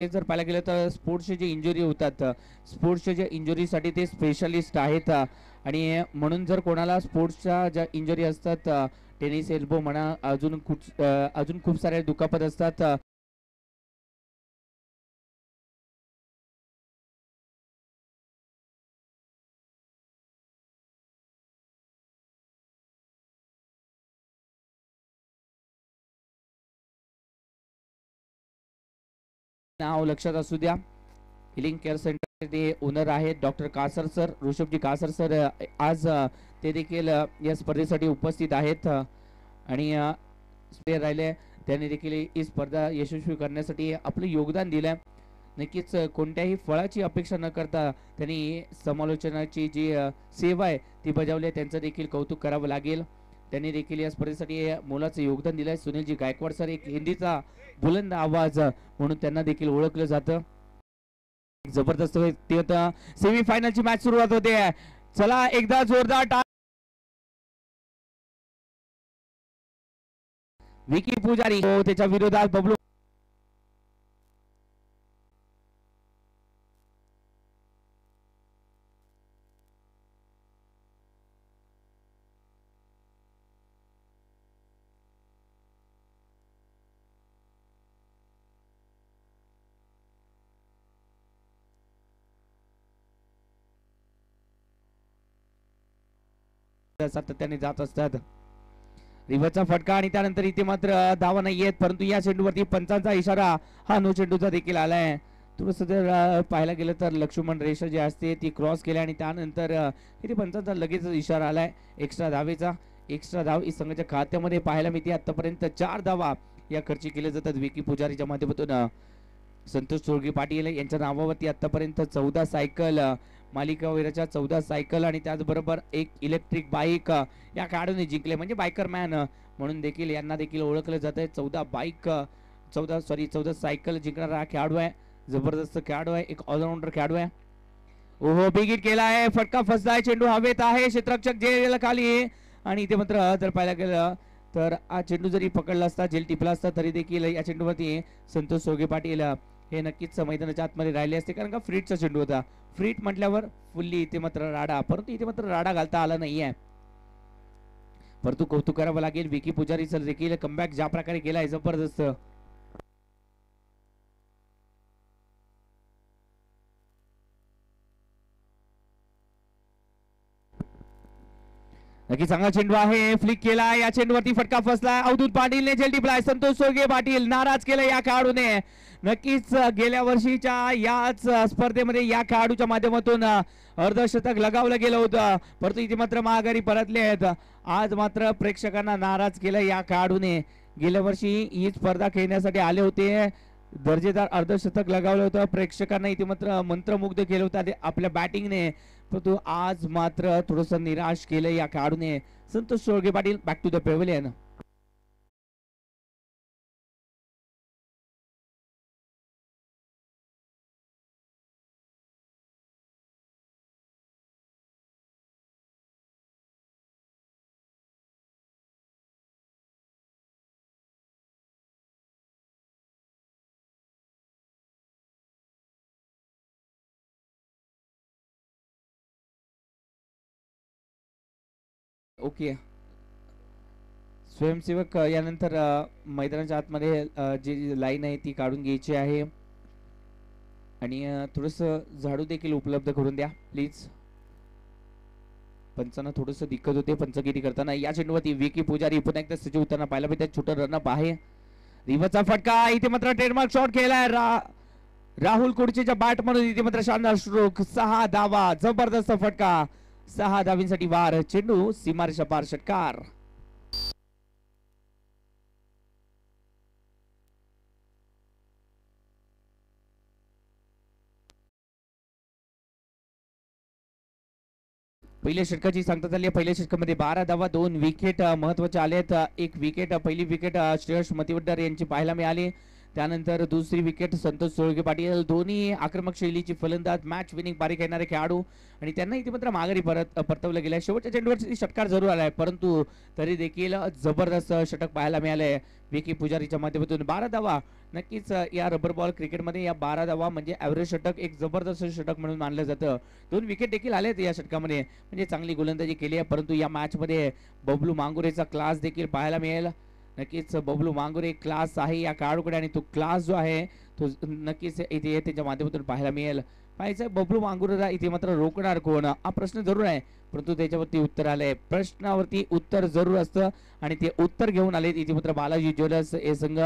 जर पाहायला गेलं तर स्पोर्ट्सचे जे इंजुरी होतात, स्पोर्ट्सच्या ज्या इंजुरीसाठी ते स्पेशलिस्ट आहेत आणि म्हणून जर कोणाला स्पोर्ट्सच्या ज्या इंजुरी असतात, टेनिस एल्बो म्हणा, अजून खूप सारे दुखापत असतात, नाव लक्षात असू द्या. हिलिंग केअर सेंटर ते ओनर आहेत doctor Kasar sir, ऋषभजी Kasar sir. आज ते देखील या स्पर्धेसाठी उपस्थित आहेत आणि स्पेअर राहिले त्यांनी देखील ही स्पर्धा यशस्वी करण्यासाठी आपलं योगदान दिलं. नक्कीच कोणत्याही फळाची अपेक्षा न करता त्यांनी समालोचनाची जी सेवा आहे ती बजावली. त्यांचं देखील कौतुक करावं लागेल. त्यांनी देखील या स्पर्धेसाठी मोलाचं योगदान दिलंय. सुनीलजी गायकवाड सर एक हिंदीचा बुलंद आवाज म्हणून त्यांना देखील ओळखलं जातं. जबरदस्त सेमी फायनलची मॅच सुरुवात होते. चला एकदा जोरदार विकी पुजारी त्याच्या विरोधात बबलू सातत्याने जात असतात. रिव्हरचा फटका आणि त्यानंतर इथे मात्र धावा नाही येत, परंतु या चेंडूवरती पंचांचा इशारा हा नो चेंडूचा देखील आलाय. थोडंसं जर पाहायला गेलं तर लक्ष्मण रेषा जी असते ती क्रॉस केली आणि त्यानंतर इथे पंचांचा लगेच इशारा आलाय एक्स्ट्रा धावेचा. एक्स्ट्रा धाव ही संघाच्या खात्यामध्ये पाहायला मिळते. आतापर्यंत 4 धावा या खर्ची केल्या जातात विकी पुजारीच्या माध्यमातून. संतोष सोळगे पाटील यांच्या नावावरती आतापर्यंत 14 सायकल, मालिकावीराच्या 14 सायकल आणि त्याचबरोबर एक इलेक्ट्रिक बाईक या खेळाडूने जिंकले. म्हणजे बायकर मॅन म्हणून देखील यांना देखील ओळखलं जात आहे. 14 सायकल जिंकणारा हा खेळाडू आहे. जबरदस्त खेळाडू आहे, एक ऑलराऊंडर खेळाडू आहे. ओहो, बिग हिट केला आहे, फटका फसलाय, चेंडू हवेत आहे, क्षेत्ररक्षक जेल खाली आणि इथे मात्र जर पाहायला गेलं तर हा चेंडू जरी पकडला असता, जेल टिपला असता तरी देखील या चेंडूवरती संतोष सोळगे पाटील हे नक्कीच मैदानाच्या आतमध्ये राहिले असते, कारण का फ्रीटचा चेंडू होता. फ्रीट म्हटल्यावर फुल्ली इथे मात्र राडा, परंतु इथे मात्र राडा घालता आला नाहीये. परंतु कौतुक करावं लागेल विकी पुजारी सर देखील कमबॅक ज्या प्रकारे केलाय जबरदस्त. नक्की चांगला चेंडू आहे, फ्लिक केला, या चेंडूवरती फटका फसला, अवधूत पाटीलने झेल टिपलाय, संतोष सोळगे पाटील नाराज केलं या खेळाडूने. नक्कीच गेल्या वर्षीच्या याच स्पर्धेमध्ये या खेळाडूच्या माध्यमातून अर्धशतक लगावलं गेलं होतं, परंतु इथे मात्र माघारी परतले आहेत. आज मात्र प्रेक्षकांना नाराज केलं या खेळाडूने. गेल्या वर्षी ही स्पर्धा खेळण्यासाठी आले होते, दर्जेदार अर्धशतक लगावलं होतं, प्रेक्षकांना इथे मात्र मंत्रमुग्ध केलं होतं आपल्या बॅटिंगने, परंतु आज मात्र थोडंसं निराश केलं या खेळाडूने. Santosh Solage Patil back to the pavilion. Okay, स्वयंसेवक यानंतर मैदानाच्या आतमध्ये जी लाईन आहे ती काढून घ्यायची आहे आणि थोडंसं झाडू देखील उपलब्ध करून द्या प्लीज. पंचांना थोडंसं दिक्कत होते पंचगिरी करताना. या चेंडूवरती विकी पुजारी पुन्हा एकदा सजीव होताना पाहायला मिळते. छोटं रनअप आहे. रिव्हरचा फटका, इथे मात्र ट्रेडमार्क शॉट केलाय राहुल कुडचेच्या बॅट म्हणून. इथे मात्र शानदार स्ट्रोक, 6 धावा, जबरदस्त फटका, 6 धावींसाठी वार, चेंडू सीमारेषा पार, षटकार. पहिल्या षटकाची सांगता झाली. पहिल्या षटकामध्ये 12 धावा, 2 विकेट महत्वाचे आलेत. एक विकेट, पहिली विकेट श्रेयस मतिवड्डर यांची पाहायला मिळाली. त्यानंतर दुसरी विकेट संतोष सोळके पाटील, दोन्ही आक्रमक शैलीची फलंदाज, मॅच विनिंग पारी खेळणारे खेळाडू आणि त्यांना इथे मात्र माघारी परतवलं गेलं. शेवटच्या चेंडूवर षटकार जरूर आलाय, परंतु तरी देखील जबरदस्त षटक पाहायला मिळालंय विकी पुजारीच्या माध्यमातून. 12 धावा, नक्कीच या रबर बॉल क्रिकेटमध्ये या 12 धावा म्हणजे ॲव्हरेज षटक, एक जबरदस्त षटक म्हणून मानलं जातं. 2 विकेट देखील आलेत या षटकामध्ये, म्हणजे चांगली गोलंदाजी केली आहे. परंतु या मॅचमध्ये बबलू मांगुरेचा क्लास देखील पाहायला मिळेल. नक्कीच बबलू मांगुरे क्लास आहे या खेळाडूकडे आणि तो क्लास जो आहे तो नक्कीच इथे त्याच्या माध्यमातून पाहायला मिळेल. पाहायचं बबलू मांगुरेला इथे मात्र रोखणार कोण हा प्रश्न जरूर आहे, परंतु त्याच्यावरती उत्तर आलंय. प्रश्नावरती उत्तर जरूर असतं आणि ते उत्तर घेऊन आले इथे मात्र बालाजी ज्वेलर्स हे संघ.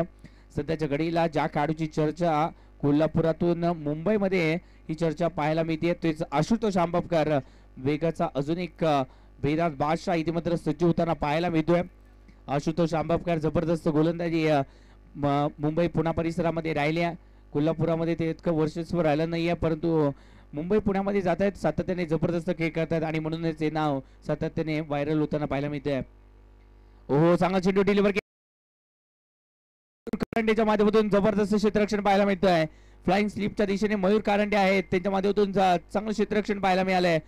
सध्याच्या घडीला ज्या खेळाडूची चर्चा कोल्हापुरातून मुंबईमध्ये ही चर्चा पाहायला मिळते तेच आशुतोष आंबवकर. वेगाचा अजून एक बेदात बादशाह इथे मात्र सज्ज होताना पाहायला मिळतोय. आशुतोष आंबवकर जबरदस्त गोलंदाजी मुंबई पुणे परिसरामध्ये राहिल्या. कोल्हापुरामध्ये ते इतकं वर्चस्व राहिलं नाहीये, परंतु मुंबई पुण्यामध्ये जात आहेत, सातत्याने जबरदस्त खेळ करतात आणि म्हणूनच हे नाव सातत्याने व्हायरल होताना पाहायला मिळतंय. ओहो, चांगला चेंडू डिलिव्हर कारंडेच्या माध्यमातून जबरदस्त क्षेत्ररक्षण पाहायला मिळतंय. फ्लाइंग स्लिपच्या दिशेने मयूर कारंडे आहेत, त्यांच्या माध्यमातून चांगलं क्षेत्ररक्षण पाहायला मिळालंय.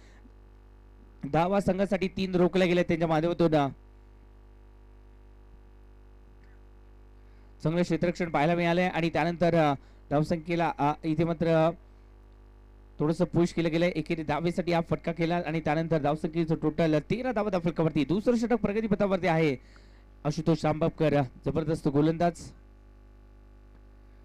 धावा संघासाठी 3 रोखले गेले त्यांच्या माध्यमातून. चांगलं क्षेत्ररक्षण पाहायला मिळालंय आणि त्यानंतर धावसंख्येला इथे मात्र थोडस पुश केलं गेलंय. एकेरी धावेसाठी हा फटका केला आणि त्यानंतर धावसंख्येचं टोटल 13 धावा त्या फलकावरती. दुसरं षटक प्रगतीपथावरती आहे आशुतोष आंबवकर, जबरदस्त गोलंदाज.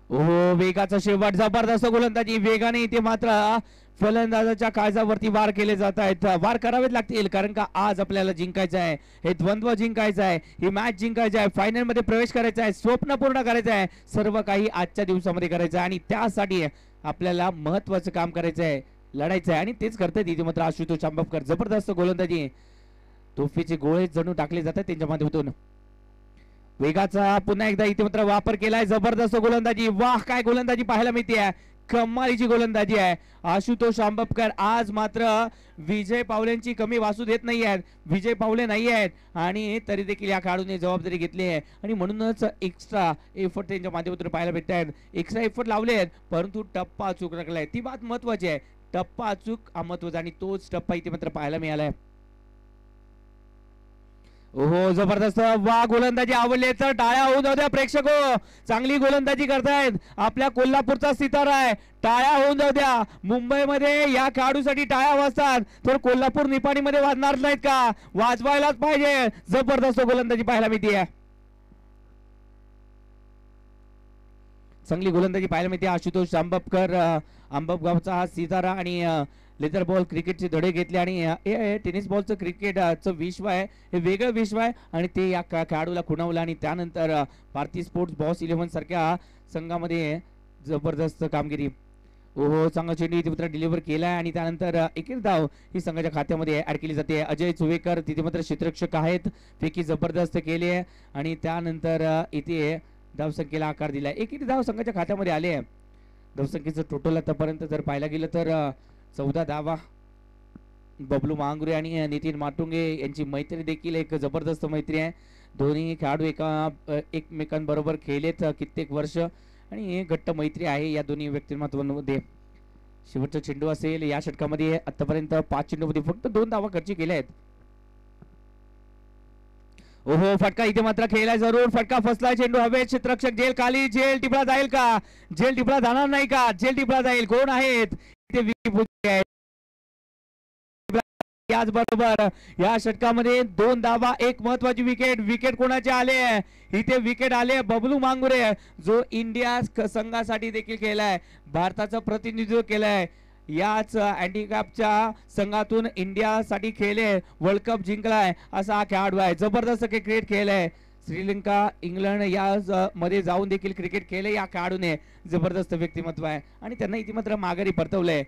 ओहो, वेगाचा शेवट, जबरदस्त गोलंदाजी. वेगाने इथे मात्र फलंदाजाच्या काळजावरती वार केले जात आहेत. वार करावेच लागतील, कारण का आज आपल्याला जिंकायचं आहे, हे द्वंद्व जिंकायचं आहे, ही मॅच जिंकायचं आहे, फायनल मध्ये प्रवेश करायचा आहे, स्वप्न पूर्ण करायचं आहे, सर्व काही आजच्या दिवसामध्ये करायचं आहे आणि त्यासाठी आपल्याला महत्वाचं काम करायचं आहे, लढायचं आहे आणि तेच करतात इथे मात्र आशुतोष आंबवकर. जबरदस्त गोलंदाजी, तोफीचे गोळे जणू टाकले जातात त्यांच्या माध्यमातून. वेगाचा पुन्हा एकदा इथे मात्र वापर केलाय. जबरदस्त गोलंदाजी, वाह काय गोलंदाजी पाहायला मिळते, कमालीची गोलंदाजी आहे. आशुतोष आंबवकर आज मात्र विजय पावलेंची कमी वासू देत नाही आहेत, विजय पावले नाही आहेत आणि तरी देखील या खेळाडूने जबाबदारी घेतली आहे आणि म्हणूनच एक्स्ट्रा एफर्ट त्यांच्या माध्यमातून पाहायला भेटत आहेत. एक्स्ट्रा एफर्ट लावले आहेत, परंतु टप्पा अचूक राखलाय, ती बात महत्वाची आहे. टप्पा अचूक महत्वाचा आणि तोच टप्पा इथे मात्र पाहायला मिळालाय. ओहो, जबरदस्त, वा गोलंदाजी आवडले तर टाळ्या होऊन जाऊ द्या प्रेक्षको. चांगली गोलंदाजी करतायत आपल्या कोल्हापूरचा सितारा आहे, टाळ्या होऊन जाऊ द्या. मुंबईमध्ये या खेळाडूसाठी टाळ्या वाजतात तर कोल्हापूर निपाणीमध्ये वाजणार नाहीत का? वाजवायलाच पाहिजे. जबरदस्त गोलंदाजी पाहायला मिळते, चांगली गोलंदाजी पाहायला मिळते. आशुतोष आंबवकर, आंबवगावचा हा सितारा आणि लेदर बॉल क्रिकेटचे धडे घेतले आणि टेनिस बॉलचं क्रिकेटचं विश्व आहे, हे वेगळं विश्व आहे आणि ते या खेळाडूला खुणावलं आणि त्यानंतर भारतीय स्पोर्ट्स बॉस 11 सारख्या संघामध्ये जबरदस्त कामगिरी. ओहो, चांगला चेंडू इथे मात्र डिलिव्हर केलाय आणि त्यानंतर एकेरी धाव ही संघाच्या खात्यामध्ये ऍड केली जाते. अजय चुवेकर तिथे मात्र क्षेत्ररक्षक आहेत, फेकी जबरदस्त केली आहे आणि त्यानंतर इथे धावसंख्येला आकार दिलाय. एकेरी धाव संघाच्या खात्यामध्ये आले आहे. धावसंख्येचं टोटल आतापर्यंत जर पाहायला गेलं तर 14 धावा. बबलू मांगुरे आणि नितीन माटुंगे यांची मैत्री देखील एक जबरदस्त मैत्री आहे. दोन्ही खेळाडू एकमेकांबरोबर खेळलेत कित्येक वर्ष आणि घट्ट मैत्री आहे या दोन्ही व्यक्तिमत्वांमध्ये. शेवटचा चेंडू असेल या षटकामध्ये. आतापर्यंत 5 चेंडूमध्ये फक्त 2 धावा खर्ची केल्या आहेत. ओहो, फटका इथे मात्र खेळलाय जरूर, फटका फसलाय, चेंडू हवेत, क्षेत्ररक्षक जेल खाली, जेल टिपला जाईल का? जेल टिपला जाणार नाही का? जेल टिपला जाईल. कोण आहेत ते? याचबरोबर या षटकामध्ये 2 धावा, एक महत्वाची विकेट. विकेट कोणाचे आले? इथे विकेट आले बबलू मांगुरे, जो इंडिया संघासाठी देखील खेळलाय, भारताचं प्रतिनिधित्व केलंय. याच हँडिकॅपच्या संघातून इंडियासाठी खेळले, वर्ल्ड कप जिंकलाय असा हा खेळाडू आहे. जबरदस्त क्रिकेट खेळलाय. श्रीलंका, इंग्लंड या मध्ये जाऊन देखील क्रिकेट खेळले या खेळाडूने. जबरदस्त व्यक्तिमत्व आहे आणि त्यांना इथे मात्र माघारी परतवलंय.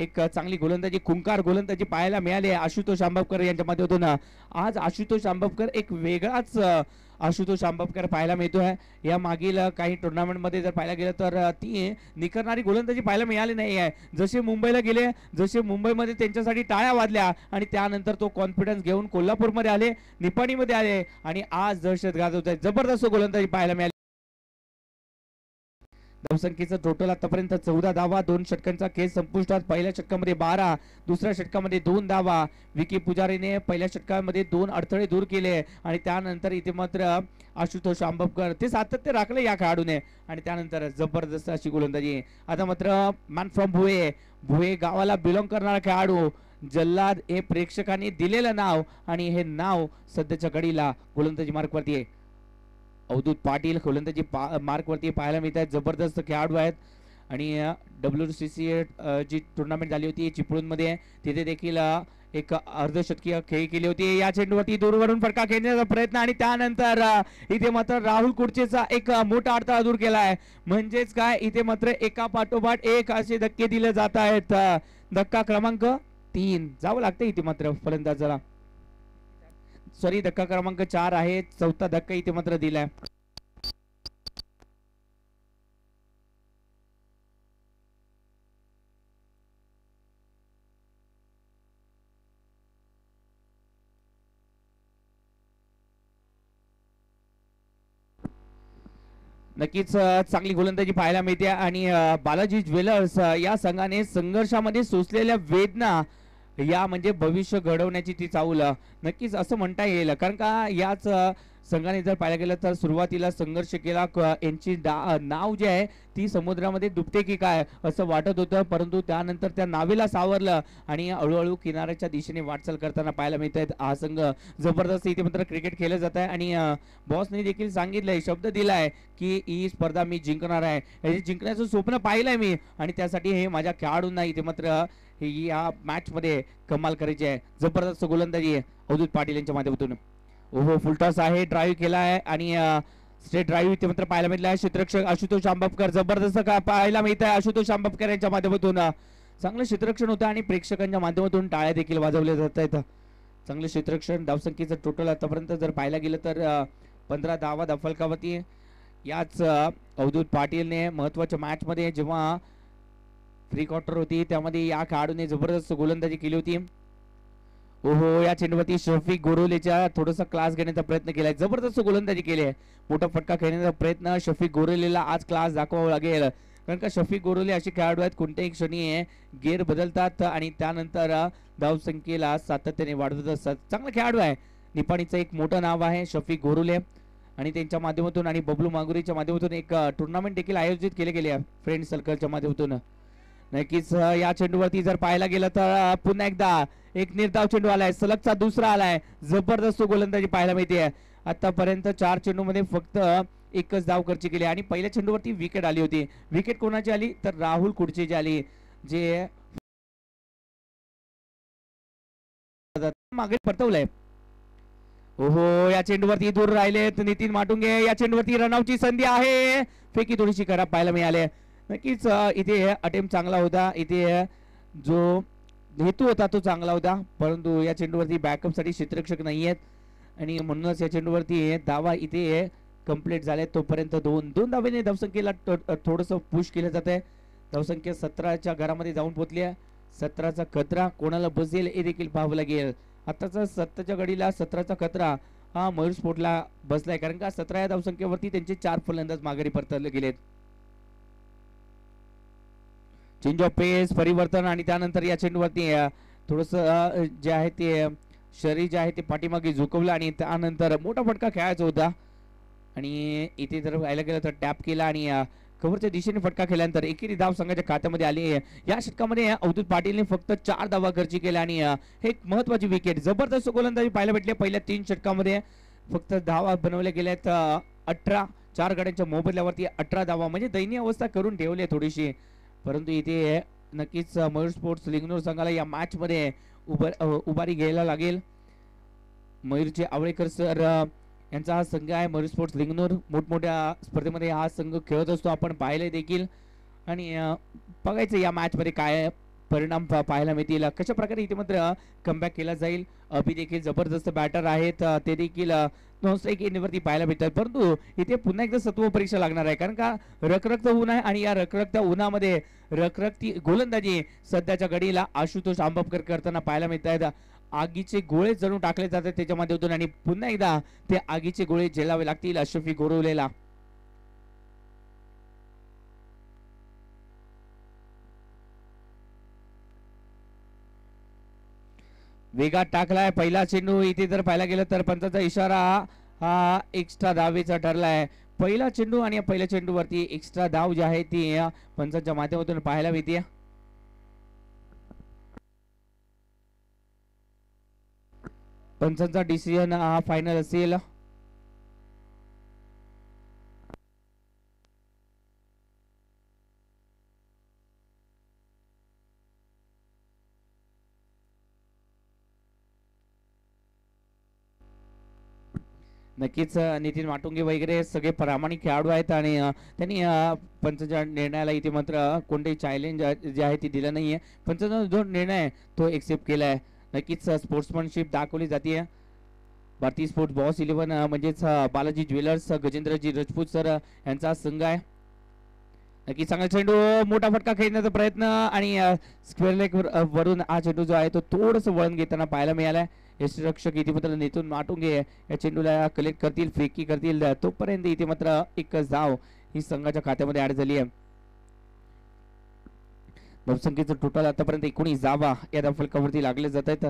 एक चांगली गोलंदाजी, खुंकार गोलंदाजी पाहायला मिळाली आशुतोष आंबवकर यांच्या माध्यमातून. आज आशुतोष आंबवकर एक वेगळाच आशुतोष आंबवकर पाहायला मिळतोय. या मागील काही टुर्नामेंटमध्ये जर पाहायला गेलं तर ती निखरणारी गोलंदाजी पाहायला मिळाली नाही आहे. जसे मुंबईला गेले, जसे मुंबईमध्ये त्यांच्यासाठी टाळ्या वाजल्या आणि त्यानंतर तो कॉन्फिडन्स घेऊन कोल्हापूरमध्ये आले, निपाणीमध्ये आले आणि आज दहशत गाजवत आहेत. जबरदस्त गोलंदाजी पाहायला मिळाली. धावसंख्येचं टोटल आतापर्यंत 14 धावा, 2 षटकांचा खेळ संपुष्टात. पहिल्या षटकामध्ये 12, दुसऱ्या षटकामध्ये 2 धावा. विकी पुजारीने पहिल्या षटकामध्ये 2 अडथळे दूर केले आणि त्यानंतर इथे मात्र आशुतोष आंबवकर ते सातत्य राखले या खेळाडूने आणि त्यानंतर जबरदस्त अशी गोलंदाजी. आता मात्र मॅन फ्रॉम भुये गावाला बिलॉंग करणारा खेळाडू जल्लाद हे प्रेक्षकांनी दिलेलं नाव आणि हे नाव सध्याच्या घडीला गोलंदाजी मार्कवरती आहे. अवधूत पाटील गोलंदाजी मार्कवरती पाहायला मिळत आहेत. जबरदस्त खेळाडू आहेत आणि WCC जी टुर्नामेंट झाली होती चिपळूणमध्ये तिथे देखील एक अर्धशतकीय खेळी केली होती. या चेंडूवरती दूरवरून फटका खेळण्याचा प्रयत्न आणि त्यानंतर इथे मात्र राहुल कुडचेचा एक मोठा अडथळा दूर केला आहे. म्हणजेच काय इथे मात्र एका पाठोपाठ एक असे धक्के दिले जात आहेत. धक्का क्रमांक 3 जावं लागतं इथे मात्र फलंदाजाला. सॉरी धक्का क्रमांक 4 आहे. चौथा धक्का इथे मात्र दिलाय. नक्कीच चांगली गोलंदाजी पाहायला मिळते आणि बालाजी ज्वेलर्स या संघाने संघर्षामध्ये सोसलेल्या वेदना या म्हणजे भविष्य घडवण्याची ती चाऊल नक्कीच असं म्हणता येईल. कारण का याच संघाने जर पाहायला गेलं तर सुरुवातीला संघर्ष केला. यांची नाव जी आहे ती समुद्रामध्ये डुबते की काय असं वाटत होतं, परंतु त्यानंतर त्या नावेला सावरलं आणि हळूहळू किनाऱ्याच्या दिशेने वाटचाल करताना पाहायला मिळत आहेत. हा संघ जबरदस्त इथे मात्र क्रिकेट खेळलं जात आहे आणि बॉसने देखील सांगितलंय, शब्द दिलाय की ही स्पर्धा मी जिंकणार आहे. हे जिंकण्याचं स्वप्न पाहिलंय मी आणि त्यासाठी हे माझ्या खेळाडूंना इथे मात्र या मॅच मध्ये कमाल करायची आहे. जबरदस्त गोलंदाजी अवधूत पाटील यांच्या माध्यमातून. ओहो फुलटॉस आहे, ड्राईव्ह केला आहे आणि स्ट्रेट ड्राईव्ह इथे मात्र पाहायला मिळाला आहे. क्षेत्ररक्षक आशुतोष आंबवकर जबरदस्त पाहायला मिळत आहे. आशुतोष आंबवकर यांच्या माध्यमातून चांगलं क्षेत्ररक्षण होतं आणि प्रेक्षकांच्या माध्यमातून टाळ्या देखील वाजवल्या जात आहेत. चांगलं क्षेत्ररक्षण. धावसंख्येचं टोटल आतापर्यंत जर पाहायला गेलं तर 15 धावा फलकावरती. याच अवधूत पाटीलने महत्वाच्या मॅच मध्ये जेव्हा प्री क्वार्टर होती त्यामध्ये या खेळाडूने जबरदस्त गोलंदाजी केली होती. ओहो या चेंडूवरती शफिक गोरोलेच्या थोडासा क्लास घेण्याचा प्रयत्न केलाय. जबरदस्त गोलंदाजी केली आहे. मोठा फटका खेळण्याचा प्रयत्न शफिक गोरोलेला आज क्लास दाखवावा लागेल. कारण का शफिक गोरोले असे खेळाडू आहेत कोणत्याही क्षणी गेअर बदलतात आणि त्यानंतर धावसंख्येला सातत्याने वाढवत असतात. चांगला खेळाडू आहे. निपाणीचं एक मोठं नाव आहे शफिक गोरोले आणि त्यांच्या माध्यमातून आणि बबलू मांगुरीच्या माध्यमातून एक टुर्नामेंट देखील आयोजित केले गेले फ्रेंड सर्कलच्या माध्यमातून. नक्कीच या चेंडूवरती जर पाहायला गेलं तर पुन्हा एकदा एक निर्धाव चेंडू आलाय. सलगचा दुसरा आलाय. जबरदस्त गोलंदाजी पाहायला मिळते. आतापर्यंत 4 चेंडूमध्ये फक्त एकच धाव खर्च केली आणि पहिल्या चेंडूवरती विकेट आली होती. विकेट कोणाची आली तर राहुल कुडचेची आली जे मागे परतवलंय. ओहो या चेंडूवरती दूर राहिलेत नितीन माटुंगे. या चेंडूवरती रनआउटची संधी आहे. फेकी थोडीशी खराब पाहायला मिळाली. नक्कीच इथे अटेम्प्ट चांगला होता. इथे जो हेतू होता तो चांगला होता, परंतु या चेंडूवरती बॅकअप साठी क्षेत्ररक्षक नाही आहेत आणि म्हणूनच या चेंडूवरती धावा इथे कंप्लीट झाले. तोपर्यंत दोन धावेने धावसंख्येला थोडंसं पुश केलं जात आहे. धावसंख्या 17च्या घरामध्ये जाऊन पोहोचली आहे. 17चा खतरा कोणाला बसेल हे देखील पाहावं लागेल. आताचा 7च्या घडीला 17चा खतरा हा मयूर स्पोर्टला बसलाय कारण का 17 या धावसंख्येवरती त्यांचे 4 फलंदाज माघारी परतले गेलेत. चेंज ऑफ पेस परिवर्तन आणि त्यानंतर या चेंडूवरती थोडस जे आहे ते शरीर जे आहे ते पाठीमागे झुकवलं आणि त्यानंतर मोठा फटका खेळायचा होता आणि इथे जर पाहायला गेलं तर टॅप केला आणि कव्हरच्या दिशेने फटका केल्यानंतर एकेरी धाव संघाच्या खात्यामध्ये आली. या षटकामध्ये अवधूत पाटीलने फक्त 4 धावा खर्ची केल्या आणि एक महत्वाची विकेट. जबरदस्त गोलंदाजी पाहायला भेटली. पहिल्या 3 षटकामध्ये फक्त धावा बनवल्या गेल्यात 18. 4 गड्यांच्या मोबदल्यावरती 18 धावा म्हणजे दयनीय अवस्था करून ठेवली थोडीशी, परंतु इथे नक्कीच मयूर स्पोर्ट्स लिंगनूर संघाला या मॅच मध्ये उभारी घ्यायला लागेल. मयूरचे आवळेकर सर यांचा हा संघ आहे. मयूर स्पोर्ट्स लिंगनूर मोठमोठ्या स्पर्धेमध्ये हा संघ खेळत असतो, आपण पाहिले देखील आणि बघायचं या मॅच मध्ये काय परिणाम पाहायला मिळतील, कशा प्रकारे इथे मात्र कमबॅक केला जाईल. अभि देखील जबरदस्त बॅटर आहेत, ते देखील नॉनस्ट्राईक एंडवरती पाहायला मिळतात, परंतु इथे पुन्हा एकदा सत्व परीक्षा लागणार आहे कारण का रखरखत ऊन आहे आणि या रखरखत्या उन्हामध्ये रखरखती गोलंदाजी सध्याच्या घडीला आशुतोष आंबवकर करताना पाहायला मिळत आहेत. आगीचे गोळे जणू टाकले जातात त्याच्या माध्यमातून आणि पुन्हा एकदा ते आगीचे गोळे झेलावे लागतील शफिक गोरोलेला. वेगात टाकलाय पहिला चेंडू. इथे जर पाहायला गेलं तर पंचाचा इशारा हा एक्स्ट्रा धावेचा ठरलाय. पहिला चेंडू आणि या पहिल्या चेंडूवरती एक्स्ट्रा धाव जी आहे ती पंचांच्या माध्यमातून पाहायला मिळते. पंचांचा डिसिजन हा फायनल असेल. नक्कीच नितीन माटुंगे वगैरे सगळे प्रामाणिक खेळाडू आहेत आणि त्यांनी पंचांच्या निर्णयाला इथे मात्र कोणतेही चॅलेंज जे आहे ते दिलं नाहीये. पंचांचा जो निर्णय आहे तो एक्सेप्ट केलाय. नक्कीच स्पोर्ट्समनशिप दाखवली जाते. भारतीय स्पोर्ट्स बॉस 11 म्हणजेच बालाजी ज्वेलर्स गजेंद्रजी राजपूत सर यांचा संघ आहे. नक्की चांगला चेंडू, मोठा फटका खेळण्याचा प्रयत्न आणि स्क्वेअर लेग वरून हा चेंडू जो आहे तो थोडस वळण घेताना पाहायला मिळालाय. यष्टीरक्षक इथे मात्र नितीन माटुंगे या चेंडूला कलेक्ट करतील, फेकी करतील. तोपर्यंत इथे मात्र एकच धाव ही संघाच्या खात्यामध्ये ऍड झाली आहे. धावसंख्येचं टोटल आतापर्यंत 19 धावा या फलकावरती लागले जात आहेत.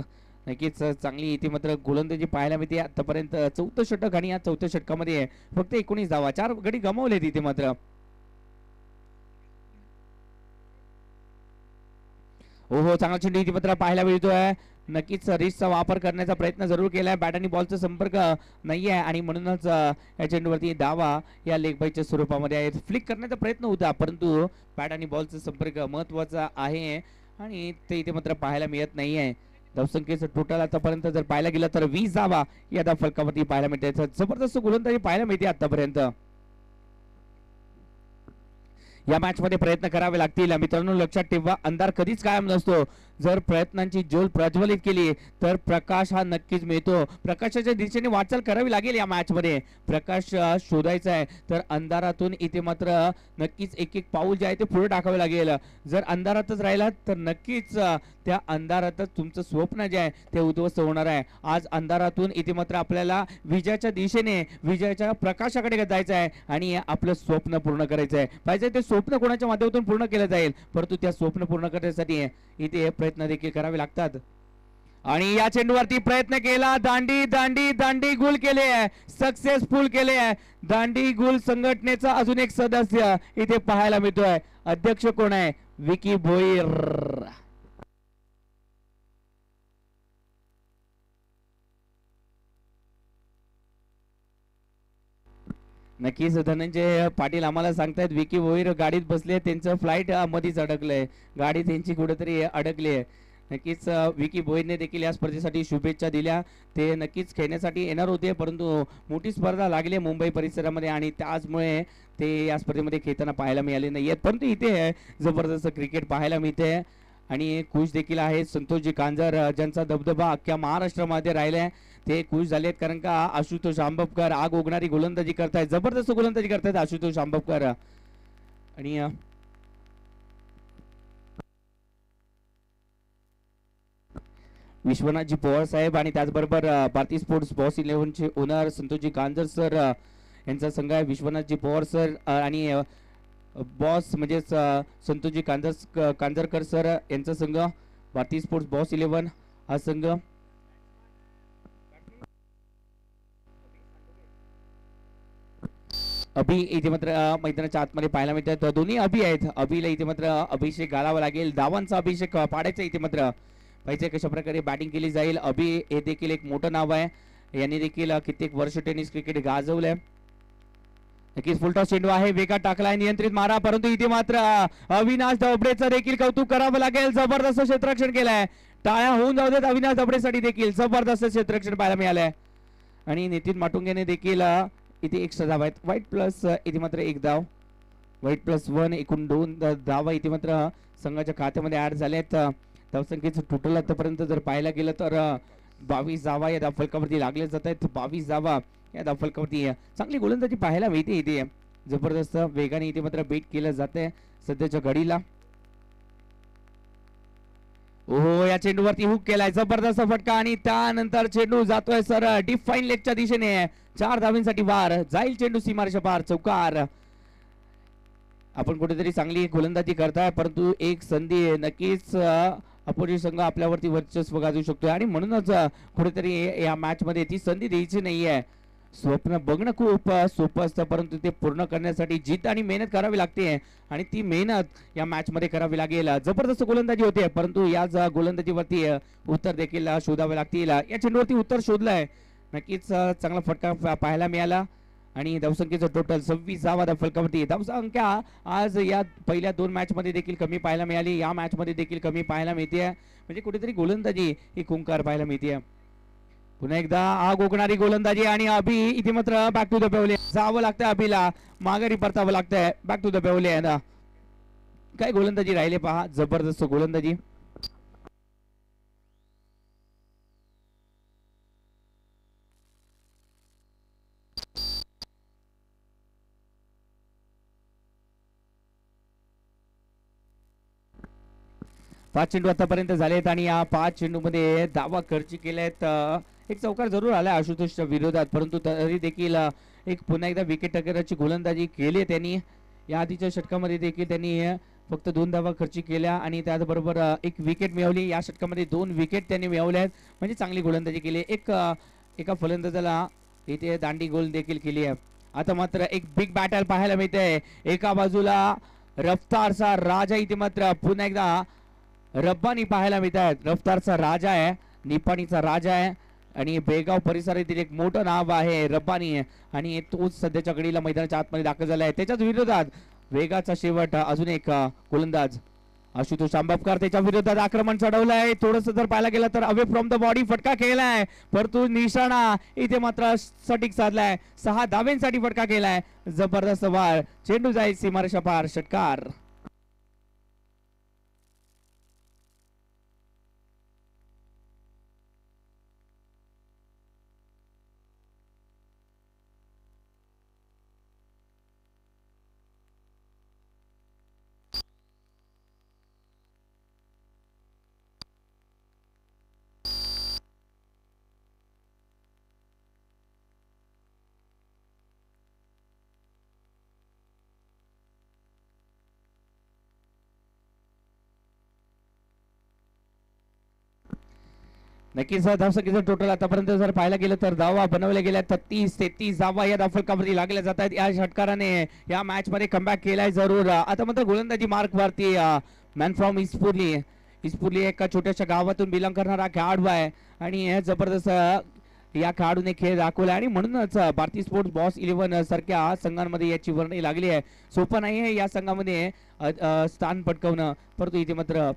नक्कीच चांगली इथे मात्र गोलंदाजी पाहायला मिळते. आतापर्यंत 4थं षटक आणि या 4थ्या षटकामध्ये फक्त 19 धावा, 4 गडी गमावले तिथे मात्र. हो चांगला चेंडू इथे मात्र पाहायला मिळतोय. नक्कीच रिस्कचा वापर करण्याचा प्रयत्न जरूर केलाय. बॅट आणि बॉलचा संपर्क नाही आहे आणि म्हणूनच या चेंडूवरती धावा या लेग बायच्या स्वरूपामध्ये आहेत. फ्लिक करण्याचा प्रयत्न होता परंतु बॅट आणि बॉलचा संपर्क महत्वाचा आहे आणि ते इथे मात्र पाहायला मिळत नाही आहे. धावसंख्येचं टोटल आतापर्यंत जर पाहायला गेलं तर 20 धावा या फलकावरती पाहायला मिळते. जबरदस्त गोलंदाजी पाहायला मिळते आतापर्यंत. या मॅच मध्ये प्रयत्न करावे लागतील मित्रांनो. लक्षात ठेवा अंधार कधीच कायम नसतो. जर प्रयत्नांची ज्योत प्रज्वलित केली तर प्रकाश हा नक्कीच मिळतो. प्रकाशाच्या दिशेने वाटचाल करावी लागेल. या मॅच मध्ये प्रकाश शोधायचा आहे तर अंधारातून इथे मात्र नक्कीच एक एक पाऊल जे आहे ते पुढे टाकावे लागेल. जर अंधारातच राहिला तर नक्कीच त्या अंधारातच तुमचं स्वप्न जे आहे ते उद्ध्वस्त होणार आहे. आज अंधारातून इथे मात्र आपल्याला विजयाच्या दिशेने, विजयाच्या प्रकाशाकडे जायचं आहे आणि आपलं स्वप्न पूर्ण करायचं आहे. पाहिजे ते स्वप्न कोणाच्या माध्यमातून पूर्ण केलं जाईल परंतु त्या स्वप्न पूर्ण करण्यासाठी इथे प्रयत्न देखील करावे लागतात. आणि या चेंडूवरती प्रयत्न केला. दांडी दांडी दांडी गुल केले, सक्सेसफुल केले. दांडी गुल संघटनेचा अजून एक सदस्य इथे पाहायला मिळतोय. अध्यक्ष कोण आहे? विकी भोईर. नक्कीच धनंजय पाटील आम्हाला सांगतायत विकी भोईर गाडीत बसले, त्यांचं फ्लाईट मध्येच अडकलंय, गाडी त्यांची कुठेतरी अडकली आहे. नक्कीच विकी भोईरने देखील या स्पर्धेसाठी शुभेच्छा दिल्या. ते नक्कीच खेळण्यासाठी येणार होते परंतु मोठी स्पर्धा लागली मुंबई परिसरामध्ये आणि त्याचमुळे ते या स्पर्धेमध्ये खेळताना पाहायला मिळाले नाहीयेत. परंतु इथे जबरदस्त क्रिकेट पाहायला मिळते आणि खुश देखील आहेत संतोषजी कांजर ज्यांचा दबदबा अख्ख्या महाराष्ट्रामध्ये राहिलाय. ते खुश झालेत कारण का आशुतोष आंबपकर आग ओघणारी गोलंदाजी करतायत, जबरदस्त गोलंदाजी करतायत आशुतोष आंबपकर. आणि विश्वनाथजी पवार साहेब आणि त्याचबरोबर भारतीय स्पोर्ट्स बॉस 11 चे ओनर संतोषजी कांजर सर यांचा संघ आहे. विश्वनाथजी पवार सर आणि बॉस म्हणजेच संतोषजी कांजरकर सर यांचा संघ, भारतीय स्पोर्ट्स बॉस 11 हा संघ. अभि इथे मात्र मैदानाच्या आतमध्ये पाहायला मिळतात. दोन्ही अभि आहेत. अभिला इथे मात्र अभिषेक घालावा लागेल, धावांचा अभिषेक पाडायचा इथे मात्र. पाहिजे कशा प्रकारे बॅटिंग केली जाईल. अभि हे देखील एक मोठं नाव आहे. यांनी देखील कित्येक वर्ष टेनिस क्रिकेट गाजवलंय. नक्कीच फुलटॉस चेंडू आहे, वेगात टाकलाय, नियंत्रित मारा परंतु इथे मात्र अविनाश दबडेचं देखील कौतुक करावं लागेल. जबरदस्त क्षेत्ररक्षण केलंय. टाळ्या होऊन जाऊ देत अविनाश दबडेसाठी देखील. जबरदस्त क्षेत्ररक्षण पाहायला मिळालंय आणि नितीन माटुंगेने देखील इथे एक धाव आहेत. व्हाईट प्लस इथे मात्र एक धाव, व्हाईट प्लस 1 एकूण 2 धावा इथे मात्र संघाच्या खात्यामध्ये ऍड झाल्यात. धावसंख्येचं टोटल आतापर्यंत जर पाहायला गेलं तर 22 धावा या धावफलकावरती लागले जात आहेत. 22 धावा या धावफलकावरती. चांगली गोलंदाजी पाहायला मिळते इथे. जबरदस्त वेगाने इथे मात्र बेट केलं जाते सध्याच्या घडीला. ओहो या चेंडूवरती हुक केलाय, जबरदस्त फटका आणि त्यानंतर चेंडू जातोय सर डिफाईन लेगच्या दिशेने. 4 धावांसाठी वार जाईल चेंडू सीमारेषा पार, चौकार. आपण कुठेतरी चांगली गोलंदाजी करताय परंतु एक संधी नक्कीच अपोजिट संघ आपल्यावरती वर्चस्व गाजवू शकतोय आणि म्हणूनच कुठेतरी या मॅच मध्ये ती संधी द्यायची नाहीये. स्वप्न बघणं खूप सोपं असतं, परंतु ते पूर्ण करण्यासाठी जिद्द आणि मेहनत करावी लागते आणि ती मेहनत या मॅच मध्ये करावी लागेल. जबरदस्त गोलंदाजी होते, परंतु याच गोलंदाजीवरती उत्तर देखील शोधावे लागतील. या चेंडूवरती उत्तर शोधलंय, नक्कीच चांगला फटका पाहायला मिळाला आणि धावसंख्येचं टोटल 26 फलकावरती. धावसंख्या आज या पहिल्या 2 मॅच मध्ये देखील कमी पाहायला मिळाली, या मॅच मध्ये देखील कमी पाहायला मिळते. म्हणजे कुठेतरी गोलंदाजी ही खुंकार पाहायला मिळते. पुन्हा एकदा आग ओकणारी गोलंदाजी आणि अभि इथे मात्र बॅक टू द पेवले जावं लागतंय. अभिला माघारी परतावं लागतंय. बॅक टू द पेवले ना, काय गोलंदाजी राहिले पहा, जबरदस्त गोलंदाजी. पाच चेंडू आतापर्यंत झालेत आणि या 5 चेंडू मध्ये धावा खर्ची केल्यात. एक चौकार जरूर आलाय आशुतोषच्या विरोधात, परंतु तरी देखील एक पुन्हा एकदा विकेट टेकरची गोलंदाजी केली त्यांनी. या आधीच्या षटकामध्ये देखील त्यांनी फक्त 2 धावा खर्ची केल्या आणि त्याचबरोबर एक विकेट मिळवली. या षटकामध्ये 2 विकेट त्यांनी मिळवल्या, म्हणजे चांगली गोलंदाजी केली. एका फलंदाजाला इथे दांडी गोल देखील केली आहे. आता मात्र एक बिग बॅटल पाहायला मिळते. एका बाजूला रफ्तारचा राजा, इथे मात्र पुन्हा एकदा रब्बानी पाहायला मिळतात. रफ्तारचा राजा आहे, निपाणीचा राजा आहे आणि बेळगाव परिसरातील एक मोठं नाव आहे रब्बानी, आणि तोच सध्याच्या घडीला मैदानाच्या आतमध्ये दाखल झाला आहे. त्याच्याच विरोधात वेगाचा शेवट अजून एक गोलंदाज आशुतोष आंबेडकर, त्याच्या विरोधात आक्रमण चढवलंय. थोडस जर पाहायला गेलं तर अवे फ्रॉम द बॉडी फटका केलाय, परंतु निशाणा इथे मात्र सटीक साधलाय. 6 धावेंसाठी फटका केलाय. जबरदस्त वार, चेंडू जाईल सीमारेषा पार, षटकार. नक्कीच धावसंख्येचं टोटल आतापर्यंत जर पाहायला गेलं तर धावा बनवल्या गेल्या 33 धावा या धावफलकावरती लागल्या जात आहेत. या षटकाराने या मॅच मध्ये कमबॅक केलाय जरूर. आता मात्र गोलंदाजी मार्क वरती मॅन फ्रॉम इस्पुर्ली एका छोट्याशा गावातून बिलॉंग करणारा खेळाडू आहे आणि जबरदस्त या खेळाडूने खेळ दाखवला आणि म्हणूनच भारतीय स्पोर्ट्स बॉस 11 सारख्या संघांमध्ये याची वर्णी लागली आहे. सोपं नाही आहे या संघामध्ये स्थान पटकावणं, परंतु इथे मात्र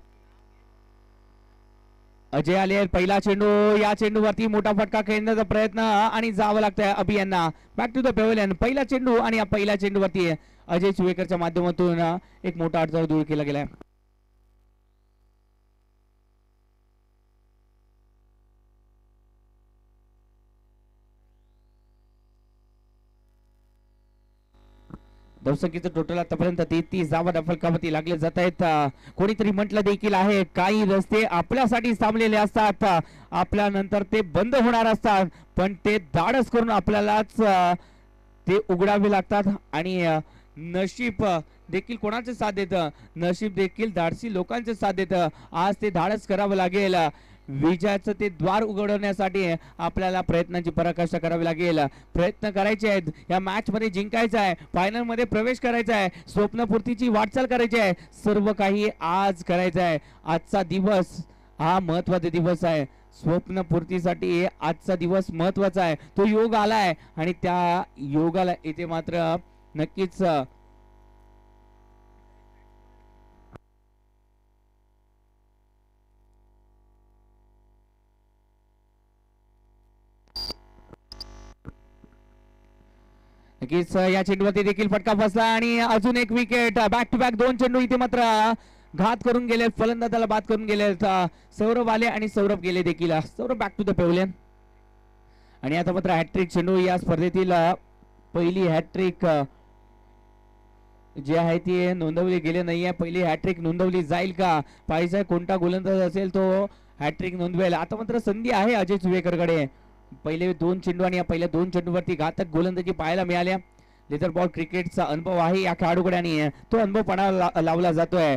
अजय आले. पहिला चेंडू, या चेंडूवरती मोठा फटका खेळण्याचा प्रयत्न आणि जावं लागतंय अभि यांना. Back to the pavilion. पहिला चेंडू आणि या पहिल्या चेंडूवरती अजय चुवेकरच्या माध्यमातून एक मोठा अडथळा दूर केला गेलाय. धावसंख्येचं टोटल आतापर्यंत 33 धावा फलकावरती लागले जात आहेत. कोणीतरी म्हटलं देखील आहे, काही रस्ते आपल्यासाठी थांबलेले असतात, आपल्या नंतर ते बंद होणार असतात, पण ते धाडस करून आपल्यालाच ते उघडावे लागतात. आणि नशीब देखील कोणाचे साथ देतं, नशीब देखील धाडसी लोकांचे साथ देतं. आज ते धाडस करावं लागेल. विजयाचं ते द्वार उघडवण्यासाठी आपल्याला प्रयत्नांची पराकाष्ठा करावी लागेल. प्रयत्न करायचे आहेत, या मॅच मध्ये जिंकायचं आहे, फायनल मध्ये प्रवेश करायचा आहे, स्वप्नपूर्तीची वाटचाल करायची आहे, सर्व काही आज करायचं आहे. आजचा दिवस हा महत्वाचा दिवस आहे. स्वप्नपूर्तीसाठी आजचा दिवस महत्वाचा आहे. तो योग आलाय आणि त्या योगाला इथे मात्र नक्कीच नक्कीच या चेंडूवरती देखील फटका बसला आणि अजून एक विकेट. बॅक टू बॅक 2 चेंडू इथे मात्र घात करून गेले, फलंदाजाला बाद करून गेले. सौरभ आले आणि सौरभ गेले देखील. Saurabh back to the pavilion. आणि आता मात्र हॅट्रिक चेंडू या स्पर्धेतील पहिली हॅट्रिक जी आहे ती नोंदवली गेली नाहीये. पहिली हॅट्रिक नोंदवली जाईल का, पाहिजे कोणता गोलंदाज असेल तो हॅट्रिक नोंदवेल. आता मात्र संधी आहे अजय चुवेकरकडे. पहिले 2 चेंडू आणि या पहिल्या 2 चेंडूवरती घातक गोलंदाजी पाहायला मिळाल्या. लेदर बॉल क्रिकेटचा अनुभव आहे या खेळाडूकडे आणि तो अनुभव पणाला लावला जातोय.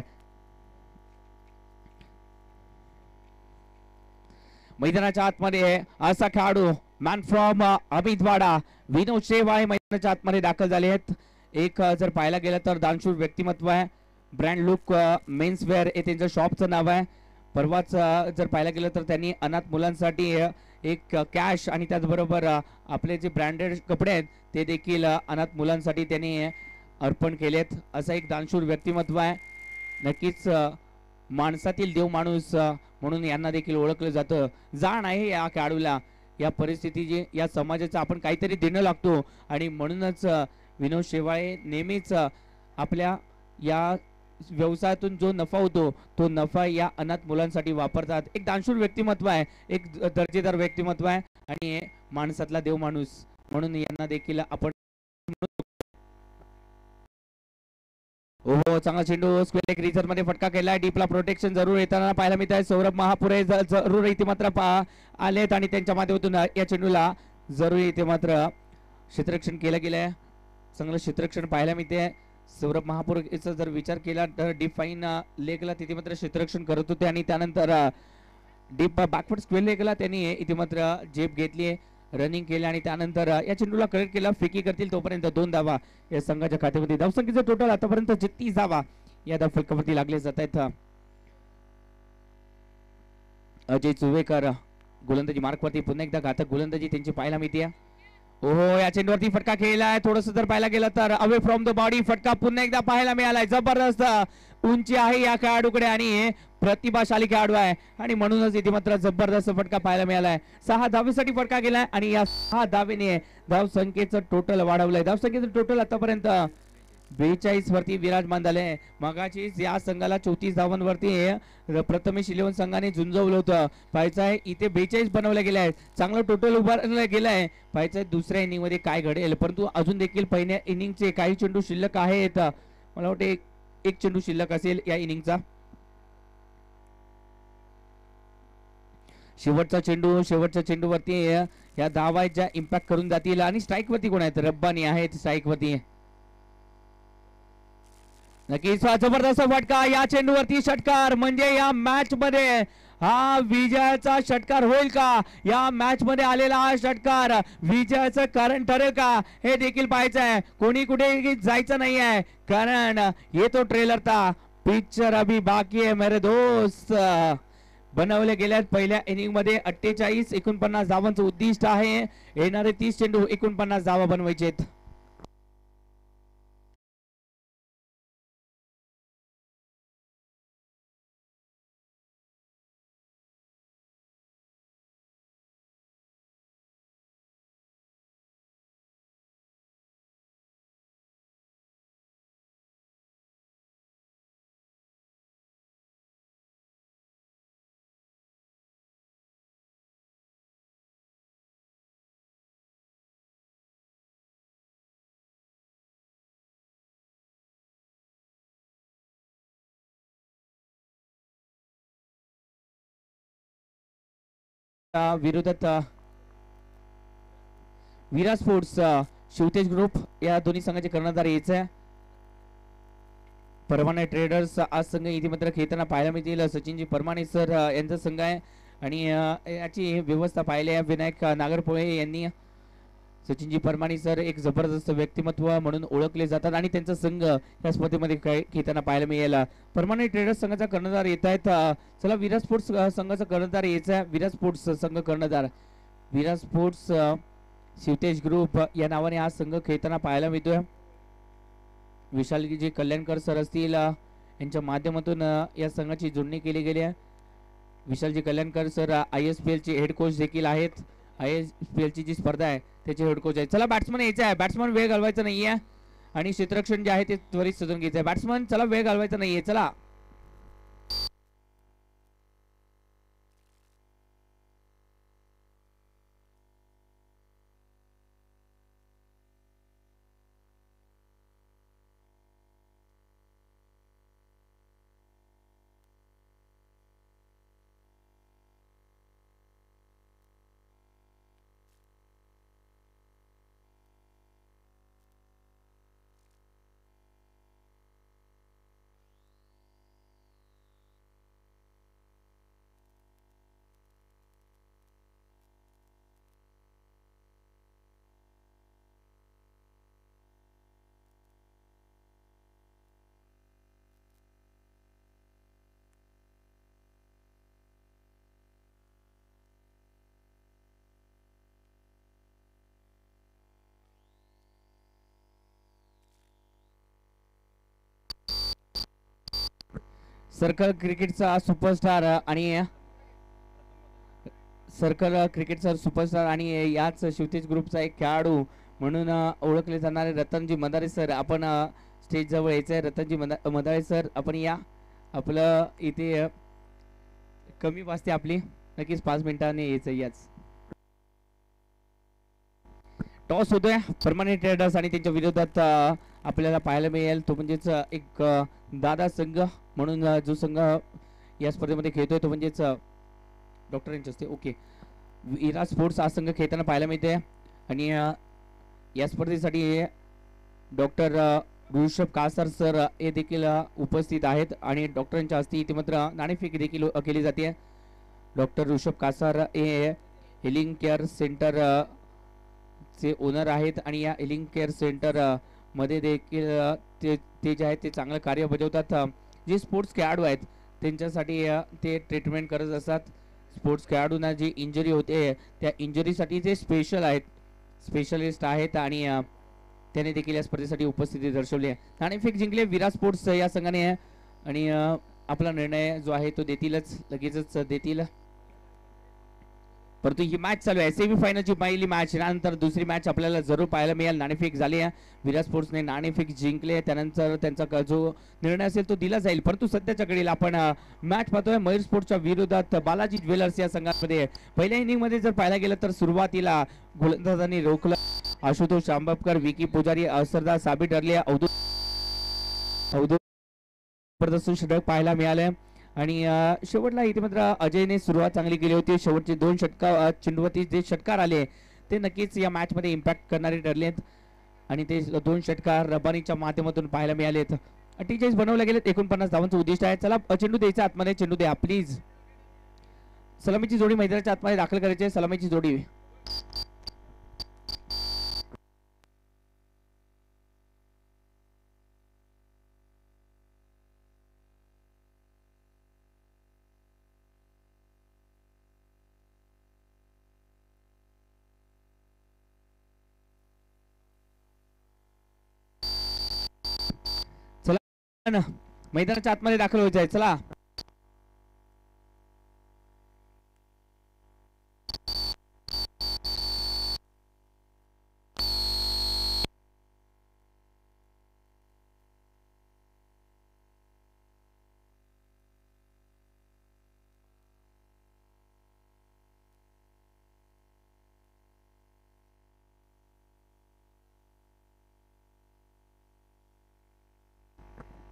मैदानाच्या आतमध्ये असा खेळाडू मॅन फ्रॉम अमितवाडा विनोद शेवाळे मैदानाच्या आतमध्ये दाखल झाले आहेत. एक जर पाहायला गेलं तर दानशूर व्यक्तिमत्व आहे. ब्रँड लुक मेन्स वेअर हे त्यांचं शॉपचं नाव आहे. परवाच जर पाहायला गेलं तर त्यांनी अनाथ मुलांसाठी एक कॅश आणि त्याचबरोबर आपले जे ब्रँडेड कपडे आहेत ते देखील अनाथ मुलांसाठी त्यांनी अर्पण केलेत. असं एक दानशूर व्यक्तिमत्व आहे. नक्कीच माणसातील देव माणूस म्हणून यांना देखील ओळखलं जातं. जाण आहे या खेळाडूला या परिस्थितीची, या समाजाचा आपण काहीतरी देणं लागतो आणि म्हणूनच विनोद शेवाळे नेहमीच आपल्या या व्यवसायातून जो नफा होतो तो नफा या अनाथ मुलांसाठी वापरतात. एक दानशूर व्यक्तिमत्व आहे, एक दर्जेदार व्यक्तिमत्व आहे आणि माणसातला देव माणूस म्हणून यांना देखील आपण हो चांगला चेंडू स्क्वेअर लेग रिजन मध्ये फटका केलाय. डीपला प्रोटेक्शन जरूर येताना पाहायला मिळत आहे. सौरभ महापुरे जरूर इथे मात्र आलेत आणि त्यांच्या माध्यमातून या चेंडूला जरूर इथे मात्र क्षेत्ररक्षण केलं गेलंय. चांगलं क्षेत्ररक्षण पाहायला मिळते. सौरभ महापुरेचा जर विचार केला तर डीप फाईन लेगला तिथे मात्र क्षेत्ररक्षण करत होते आणि त्यानंतर डीप बॅकवर्ड स्क्वेअर लेगला त्यांनी इथे मात्र झेप घेतली, रनिंग केले आणि त्यानंतर या चेंडूला करेक्ट केला. फेकी करतील तोपर्यंत 2 धावा या संघाच्या खात्यामध्ये. धावसंख्येचं टोटल आतापर्यंत 30 धावा या फलकावरती लागले जात आहेत. अजय चुवेकर गोलंदाजी मार्कवरती पुन्हा एकदा घातक गोलंदाजी त्यांची पाहायला मिळते. ओहो या चेंडूवरती फटका खेळलाय. थोडस जर पाहायला गेलं तर अवे फ्रॉम द बॉडी फटका पुन्हा एकदा पाहायला मिळालाय. जबरदस्त उंची आहे या खेळाडूकडे आणि प्रतिभाशाली खेळाडू आहे आणि म्हणूनच इथे मात्र जबरदस्त फटका पाहायला मिळालाय. 6 धावेसाठी फटका गेलाय आणि या 6 धावेने धावसंख्येचं टोटल वाढवलंय. धावसंख्येचं टोटल आतापर्यंत 42 वरती विराजमान झाले. मगाची या संघाला 34 धावांवरती प्रथमेश इलेव्हन संघाने झुंजवलं होतं. पाहायचंय इथे 42 बनवले गेले आहेत. चांगलं टोटल उभारलं गेलंय. पाहायचंय दुसऱ्या इनिंग मध्ये काय घडेल, परंतु अजून देखील पहिल्या इनिंगचे काही चेंडू शिल्लक आहेत. मला वाटतं एक चेंडू शिल्लक असेल या इनिंगचा. शेवटच्या चेंडूवरती या धावा ज्या इम्पॅक्ट करून जातील आणि स्ट्राईक वरती कोण आहेत, रब्बानी आहेत स्ट्राईक वरती. नक्कीच जबरदस्त फटका या चेंडूवरती षटकार म्हणजे या मॅच मध्ये हा विजयाचा षटकार होईल का? या मॅच मध्ये आलेला हा षटकार विजयाचं कारण ठरेल का हे देखील पाहायचं आहे. कोणी कुठे जायचं नाही आहे कारण येतो ट्रेलर था पिक्चर अभी बाकी है मेरे दोस्त. बनवले गेल्यात पहिल्या इनिंग मध्ये 48-49 धावांचं उद्दिष्ट आहे. येणारे 30 चेंडू 49 धावा बनवायचे. विरोधात विरा स्पोर्ट्स शिवतेज ग्रुप या दोन्ही संघाचे कर्णधार यायचे. परमाने ट्रेडर्स आज संघ इथे मात्र खेळताना पाहायला मिळतील. सचिनजी परमाने सर यांचा संघ आहे आणि याची व्यवस्था पाहिली आहे विनायक नागरपोळे यांनी. सचिनजी परमाने सर एक जबरदस्त व्यक्तिमत्व म्हणून ओळखले जातात आणि त्यांचा संघ या स्पर्धेमध्ये खेळताना पाहायला मिळेल. परमाने ट्रेडर्स संघाचा कर्णधार येत आहेत. चला विराट स्पोर्ट्स संघाचा कर्णधार यायचा. विराट स्पोर्ट्स संघ कर्णधार विराट स्पोर्ट्स शिवतेज ग्रुप या नावाने हा संघ खेळताना पाहायला मिळतोय. विशालजी कल्याणकर सर असतील यांच्या माध्यमातून या संघाची जोडणी केली गेली आहे. विशालजी कल्याणकर सर ISPL चे हेड कोच देखील आहेत. ISPL ची जी स्पर्धा आहे त्याचे हेड कोच आहेत. चला बॅट्समन यायचा आहे. बॅट्समन वेळ घालवायचा नाहीये आणि क्षेत्ररक्षण जे आहे ते त्वरित सजून घ्यायचं आहे. बॅट्समन चला वेळ घालवायचा नाहीये. चला सर्कल क्रिकेटचा सुपरस्टार आणि याच शिवतेज ग्रुपचा एक खेळाडू म्हणून ओळखले जाणारे रतनजी मदारे सर आपण स्टेज जवळ यायचं आहे. रतनजी मदारे सर आपण या. आपलं इथे कमी वाजते आपली, नक्कीच 5 मिनिटांनी यायचं. याच टॉस होतोय परमनंट ट्रेडर्स आणि त्यांच्या विरोधात आपल्याला पाहायला मिळेल तो म्हणजेच एक दादा संघ म्हणून जो संघ या स्पर्धेमध्ये खेळतोय तो म्हणजेच डॉक्टर यांचे असते. ओके, विरा स्पोर्ट्स हा संघ खेळताना पाहायला मिळते आणि या स्पर्धेसाठी डॉक्टर ऋषभ कासार सर हे देखील उपस्थित आहेत आणि डॉक्टरांच्या हस्ते इथे मात्र नाणेफेक देखील केली जाते. डॉक्टर ऋषभ कासार हे हेलिंग केअर सेंटर चे ओनर आहेत आणि या हेलिंग केअर सेंटर मध्ये देखील ते जे आहेत ते चांगलं कार्य बजावतात. जे स्पोर्ट्स खेळाडू आहेत त्यांच्यासाठी ते ट्रीटमेंट करत असतात. स्पोर्ट्स खेळाडूंना जी इंजरी होते त्या इंजरीसाठी जे स्पेशलिस्ट आहेत आणि त्याने देखील या स्पर्धेसाठी उपस्थिती दर्शवली आहे. नाणेफेक जिंकले विरा स्पोर्ट्स या संघाने आणि आपला निर्णय जो आहे तो लगेचच देतील. परंतु ही मॅच चालू आहे. सेमीफायनलची पहिली मॅच, त्यानंतर दुसरी मॅच आपल्याला जरूर पाहायला मिळेल. नाणेफेक झाली आहे, विरा स्पोर्ट्सने नाणेफेक जिंकले, त्यानंतर त्यांचा जो निर्णय असेल तो दिला जाईल. परंतु सध्याच्या घडीला आपण मॅच पाहतोय मयूर स्पोर्ट्सच्या विरोधात बालाजी ज्वेलर्स या संघामध्ये. पहिल्या इनिंग मध्ये जर पाहायला गेलं तर सुरुवातीला गोलंदाजांनी रोखलं. आशुतोष आंबेडकर, विकी पुजारी, असरदार साबित ठरले. जबरदस्त षटक पाहायला मिळाले आणि शेवटला इथे मात्र अजयने सुरुवात चांगली केली होती. शेवटचे 2 चेंडूवरती जे षटकार आले ते नक्कीच या मॅच मध्ये इम्पॅक्ट करणारे ठरलेत आणि ते 2 षटकार रबानीच्या माध्यमातून पाहायला मिळालेत. 48 बनवले गेलेत. 49 धावांचं उद्दिष्ट आहे. चला चेंडू द्यायचा आतमध्ये, चेंडू द्या प्लीज. सलामीची जोडी मैदानाच्या आतमध्ये दाखल करायची. सलामीची जोडी मैदानाच्या आतमध्ये दाखल व्हायचं आहे. चला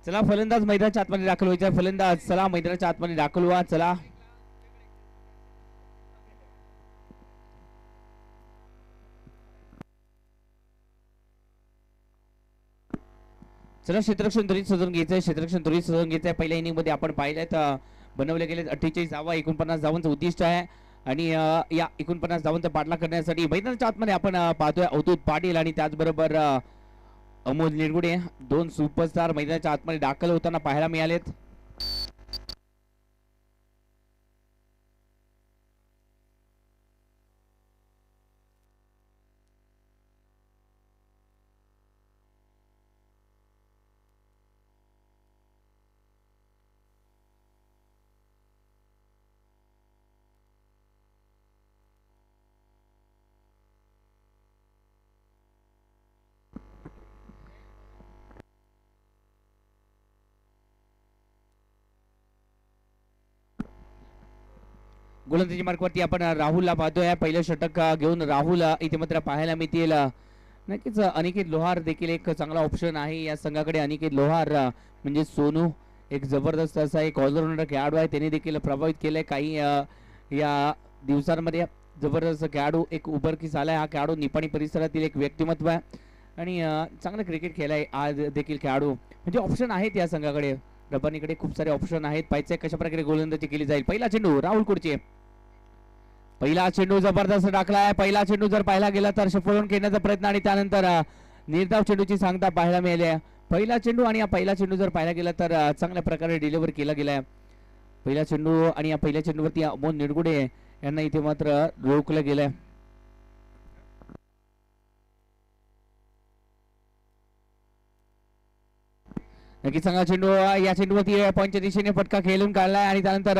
चला फलंदाज मैदानाच्या आतमध्ये दाखल व्हायचा. फलंदाज चला मैदानाच्या आतमध्ये दाखल व्हा. चला क्षेत्ररक्षण त्वरित सजवून घ्यायचंय. पहिल्या इनिंग मध्ये आपण पाहिलं बनवले गेले 48 धावा, 49 धावांचं उद्दिष्ट आहे आणि या 49 धावांचा पाठलाग करण्यासाठी मैदानाच्या आतमध्ये आपण पाहतोय अवधूत पाटील आणि त्याचबरोबर अमोल निरगुडे 2 सुपरस्टार मैदानाच्या आतमध्ये दाखल होताना पाहायला मिळालेत. गोलंदाजी मार्कवरती आपण राहुलला पाहतोय. पहिलं षटक घेऊन राहुल इथे मात्र पाहायला मिळतील. नक्कीच अनिकेत लोहार देखील एक चांगला ऑप्शन आहे या संघाकडे. अनिकेत लोहार म्हणजे सोनू एक जबरदस्त असा एक ऑलराऊंडर खेळाडू आहे. त्याने देखील प्रभावित केलंय काही या दिवसांमध्ये. जबरदस्त खेळाडू एक उभरकीस आलाय. हा खेळाडू निपाणी परिसरातील एक व्यक्तिमत्व आहे आणि चांगलं क्रिकेट खेळाय आज देखील खेळाडू. म्हणजे ऑप्शन आहेत या संघाकडे. रबानीकडे खूप सारे ऑप्शन आहेत. पाहिजे कशा प्रकारे गोलंदाजी केली जाईल. पहिला चेंडू राहुल कुडचे. पहिला चेंडू जबरदस्त टाकलाय. पहिला चेंडू जर पाहिला गेला तर सफल खेळण्याचा प्रयत्न आणि त्यानंतर निर्धाव चेंडूची सांगता पाहायला मिळाली. पहिला चेंडू आणि या पहिला चेंडू जर पाहायला गेला तर चांगल्या प्रकारे डिलिव्हर केला गेलाय. पहिला चेंडू आणि या पहिल्या चेंडूवरती अमोल निरगुडे यांना इथे मात्र रोखलं गेलंय. नक्कीच चांगला चेंडू या चेंडूवरती पॉईंटच्या दिशेने फटका खेळून काढलाय आणि त्यानंतर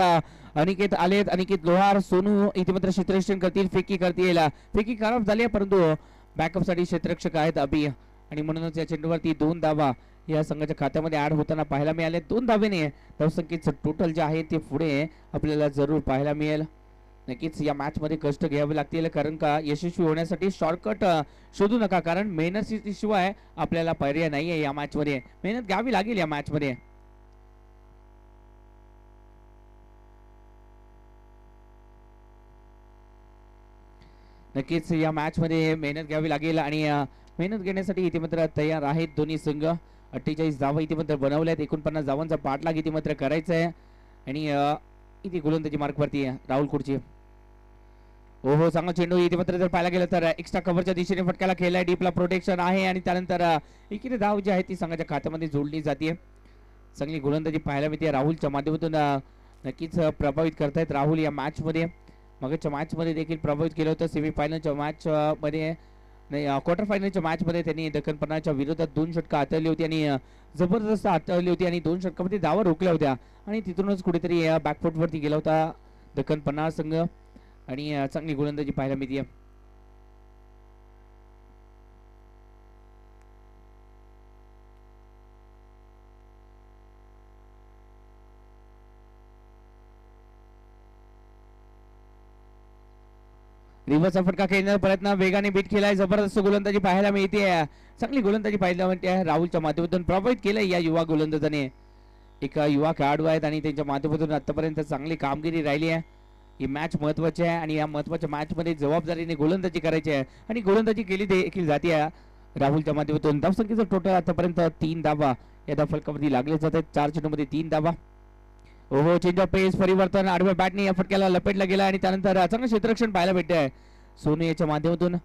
अनिकेत आलेत. अनिकेत लोहार सोनू इथे मात्र क्षेत्ररक्षण करतील. फेकी करतील. फेकी खराब झाली परंतु बॅकअप साठी क्षेत्ररक्षक आहेत अभि आणि म्हणूनच या चेंडूवरती 2 धावा या संघाच्या खात्यामध्ये ऍड होताना पाहायला मिळाले. 2 धावेने धावसंख्येचं टोटल जे आहे ते पुढे आपल्याला जरूर पाहायला मिळेल. नक्कीच या मॅच मध्ये कष्ट घ्यावे लागतील कारण का यशस्वी होण्यासाठी शॉर्टकट शोधू नका कारण मेहनत शिवाय आपल्याला पर्याय नाहीये. या मॅच मध्ये मेहनत घ्यावी लागेल. या मॅच मध्ये नक्कीच या मॅच मध्ये मेहनत घ्यावी लागेल आणि मेहनत घेण्यासाठी इथे मात्र तयार आहेत दोन्ही संघ. 48 धावा इथे मात्र बनवल्यात. 49 धावांचा पाठलाग इथे मात्र करायचा आहे आणि इथे गोलंदाजी मार्क वरती राहुल कुडची. हो चांगला चेंडू इथे मात्र जर पाहायला गेलं तर एक्स्ट्रा कव्हरच्या दिशेने फटकाला खेळलाय. डीपला प्रोटेक्शन आहे आणि त्यानंतर इकडे धाव जी आहे ती संघाच्या खात्यामध्ये जोडली जाते. चांगली गोलंदाजी पाहायला मिळते राहुलच्या माध्यमातून. नक्कीच प्रभावित करतायत राहुल या मॅच मध्ये. मागच्या मॅच मध्ये देखील प्रभावित केलं होतं. सेमीफायनलच्या मॅच मध्ये नाही क्वार्टर फायनलच्या मॅच मध्ये त्यांनी दक्कन पन्नासच्या विरोधात 2 षटकं हाताळली होती आणि जबरदस्त हाताळली होती आणि 2 षटकामध्ये धावा रोखल्या होत्या आणि तिथूनच कुठेतरी बॅकफुट वरती गेला होता दक्कन पन्नास संघ आणि चांगली गोलंदाजी पाहायला मिळते. रिव्हर्सचा फटका खेळण्याचा प्रयत्न वेगाने बीट केलाय. जबरदस्त गोलंदाजी पाहायला मिळते. चांगली गोलंदाजी पाहायला मिळते. राहुलच्या माध्यमातून प्रभावित केलंय या युवा गोलंदाजाने. एक युवा खेळाडू आहेत आणि त्यांच्या माध्यमातून आतापर्यंत चांगली कामगिरी राहिली आहे. ही मॅच महत्वाची आहे आणि या महत्वाच्या मॅच मध्ये जबाबदारीने गोलंदाजी करायची आहे आणि गोलंदाजी केली देखील जाते राहुलच्या माध्यमातून. धावसंख्येचं टोटल आतापर्यंत 3 धावा या धावफलकामध्ये लागले जात आहेत. 4 चेंडूमध्ये 3 धावा. हो चेंज ऑफ पेस परिवर्तन आडव्या बॅटने या फटक्याला लपेटला गेला आणि त्यानंतर चांगलं क्षेत्ररक्षण पाहायला भेटतंय सोनू याच्या माध्यमातून.